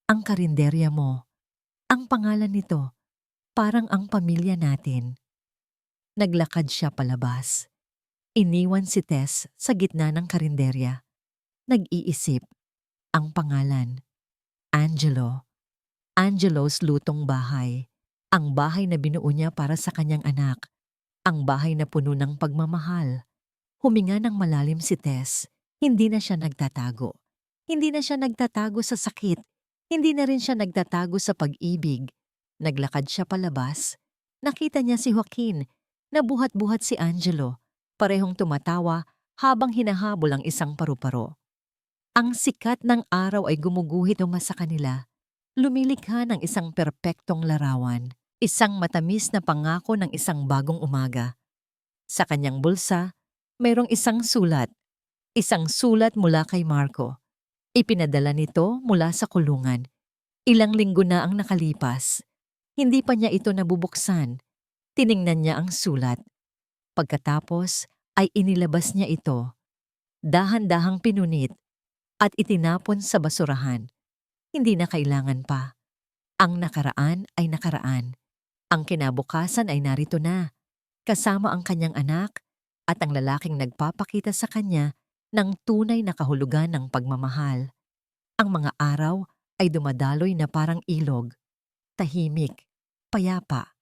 "Ang karinderya mo, ang pangalan nito, parang ang pamilya natin." Naglakad siya palabas. Iniwan si Tess sa gitna ng karinderya. nag-iisip. Ang pangalan, Angelo. Angelo's lutong bahay. Ang bahay na binuo niya para sa kanyang anak. Ang bahay na puno ng pagmamahal. Huminga ng malalim si Tess. Hindi na siya nagtatago. Hindi na siya nagtatago sa sakit. Hindi na rin siya nagtatago sa pag-ibig. Naglakad siya palabas. Nakita niya si Joaquin. Nabuhat-buhat si Angelo. Parehong tumatawa habang hinahabol ang isang paru-paro. Ang sikat ng araw ay gumuguhit sa kanila. Lumilikha ng isang perpektong larawan. Isang matamis na pangako ng isang bagong umaga. Sa kanyang bulsa, mayroong isang sulat. Isang sulat mula kay Marco. Ipinadala nito mula sa kulungan. Ilang linggo na ang nakalipas. Hindi pa niya ito nabubuksan. Tiningnan niya ang sulat. Pagkatapos ay inilabas niya ito. Dahan-dahang pinunit at itinapon sa basurahan. Hindi na kailangan pa. Ang nakaraan ay nakaraan. Ang kinabukasan ay narito na, kasama ang kanyang anak at ang lalaking nagpapakita sa kanya ng tunay na kahulugan ng pagmamahal. Ang mga araw ay dumadaloy na parang ilog, tahimik, payapa.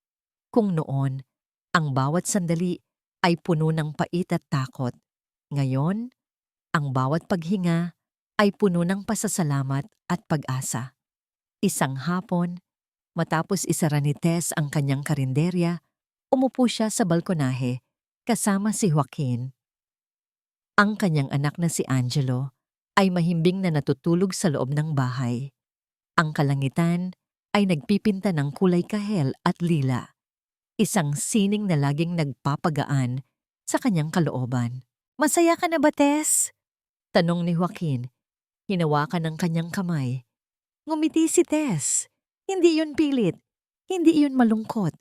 Kung noon, ang bawat sandali ay puno ng pait at takot. Ngayon, ang bawat paghinga ay puno ng pasasalamat at pag-asa. Isang hapon, matapos isara ni Tess ang kanyang karinderya, umupo siya sa balkonahe kasama si Joaquin. Ang kanyang anak na si Angelo ay mahimbing na natutulog sa loob ng bahay. Ang kalangitan ay nagpipinta ng kulay kahel at lila. Isang sining na laging nagpapagaan sa kanyang kalooban. "Masaya ka na ba, Tess?" tanong ni Joaquin. Hinawakan ng kanyang kamay. Ngumiti si Tess. Hindi iyon pilit. Hindi iyon malungkot.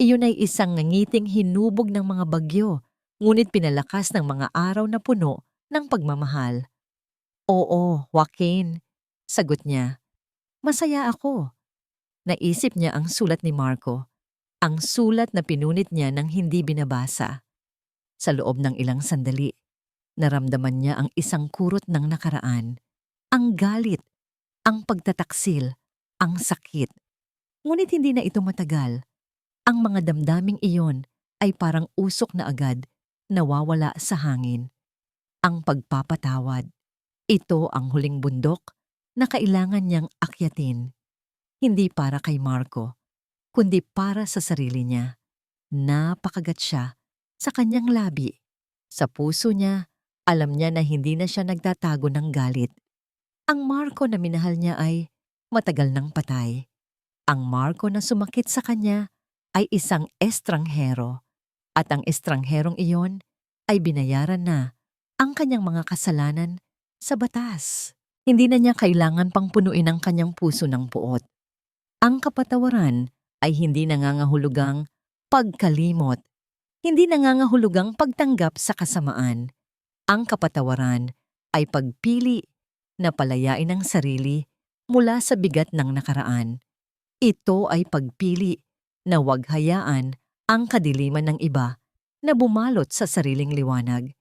Iyon ay isang ngangiting hinubog ng mga bagyo, ngunit pinalakas ng mga araw na puno ng pagmamahal. "Oo, Joaquin," sagot niya. "Masaya ako." Naisip niya ang sulat ni Marco. Ang sulat na pinunit niya nang hindi binabasa. Sa loob ng ilang sandali, naramdaman niya ang isang kurot ng nakaraan. Ang galit, ang pagtataksil, ang sakit. Ngunit hindi na ito matagal. Ang mga damdaming iyon ay parang usok na agad, nawawala sa hangin. Ang pagpapatawad. Ito ang huling bundok na kailangan niyang akyatin. Hindi para kay Marco, kundi para sa sarili niya. Napakagat siya sa kanyang labi. Sa puso niya, alam niya na hindi na siya nagtatago ng galit. Ang Marco na minahal niya ay matagal nang patay. Ang Marco na sumakit sa kanya ay isang estranghero. At ang estrangherong iyon ay binayaran na ang kanyang mga kasalanan sa batas. Hindi na niya kailangan pang punuin ang kanyang puso ng puot. Ang kapatawaran ay hindi nangangahulugang pagkalimot. Hindi nangangahulugang pagtanggap sa kasamaan. Ang kapatawaran ay pagpili na palayain ang sarili mula sa bigat ng nakaraan. Ito ay pagpili na huwag hayaan ang kadiliman ng iba na bumalot sa sariling liwanag.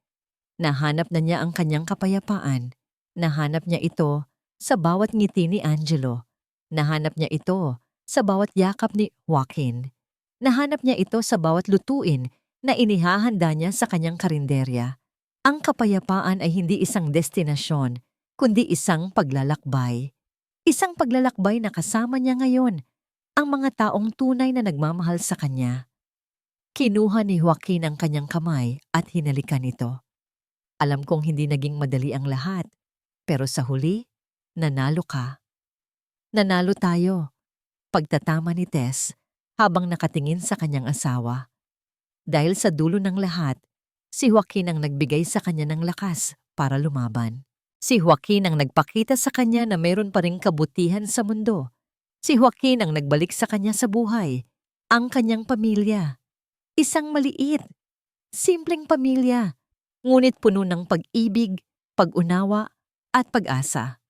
Nahanap na niya ang kanyang kapayapaan. Nahanap niya ito sa bawat ngiti ni Angelo. Nahanap niya ito sa bawat yakap ni Joaquin. Nahanap niya ito sa bawat lutuin na inihahanda niya sa kanyang karinderya. Ang kapayapaan ay hindi isang destinasyon, kundi isang paglalakbay. Isang paglalakbay na kasama niya ngayon ang mga taong tunay na nagmamahal sa kanya. Kinuha ni Joaquin ang kanyang kamay at hinalikan ito. "Alam kong hindi naging madali ang lahat, pero sa huli, nanalo ka." "Nanalo tayo," pagtatama ni Tess habang nakatingin sa kanyang asawa. Dahil sa dulo ng lahat, si Joaquin ang nagbigay sa kanya ng lakas para lumaban. Si Joaquin ang nagpakita sa kanya na mayroon pa ring kabutihan sa mundo. Si Joaquin ang nagbalik sa kanya sa buhay, ang kanyang pamilya. Isang maliit, simpleng pamilya, ngunit puno ng pag-ibig, pag-unawa at pag-asa.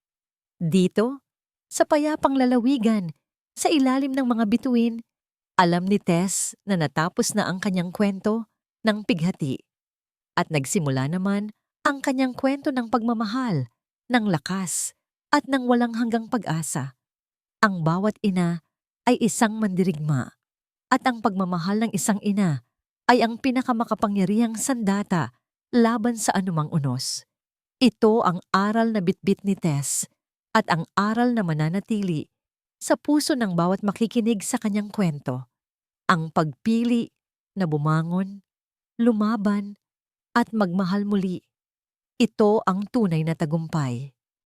Dito, sa payapang lalawigan, sa ilalim ng mga bituin, alam ni Tess na natapos na ang kanyang kwento ng pighati. At nagsimula naman ang kanyang kwento ng pagmamahal ng lakas, at ng walang hanggang pag-asa. Ang bawat ina ay isang mandirigma, at ang pagmamahal ng isang ina ay ang pinakamakapangyarihang sandata laban sa anumang unos. Ito ang aral na bitbit ni Tess at ang aral na mananatili sa puso ng bawat makikinig sa kanyang kwento. Ang pagpili na bumangon, lumaban, at magmahal muli. Ito ang tunay na tagumpay.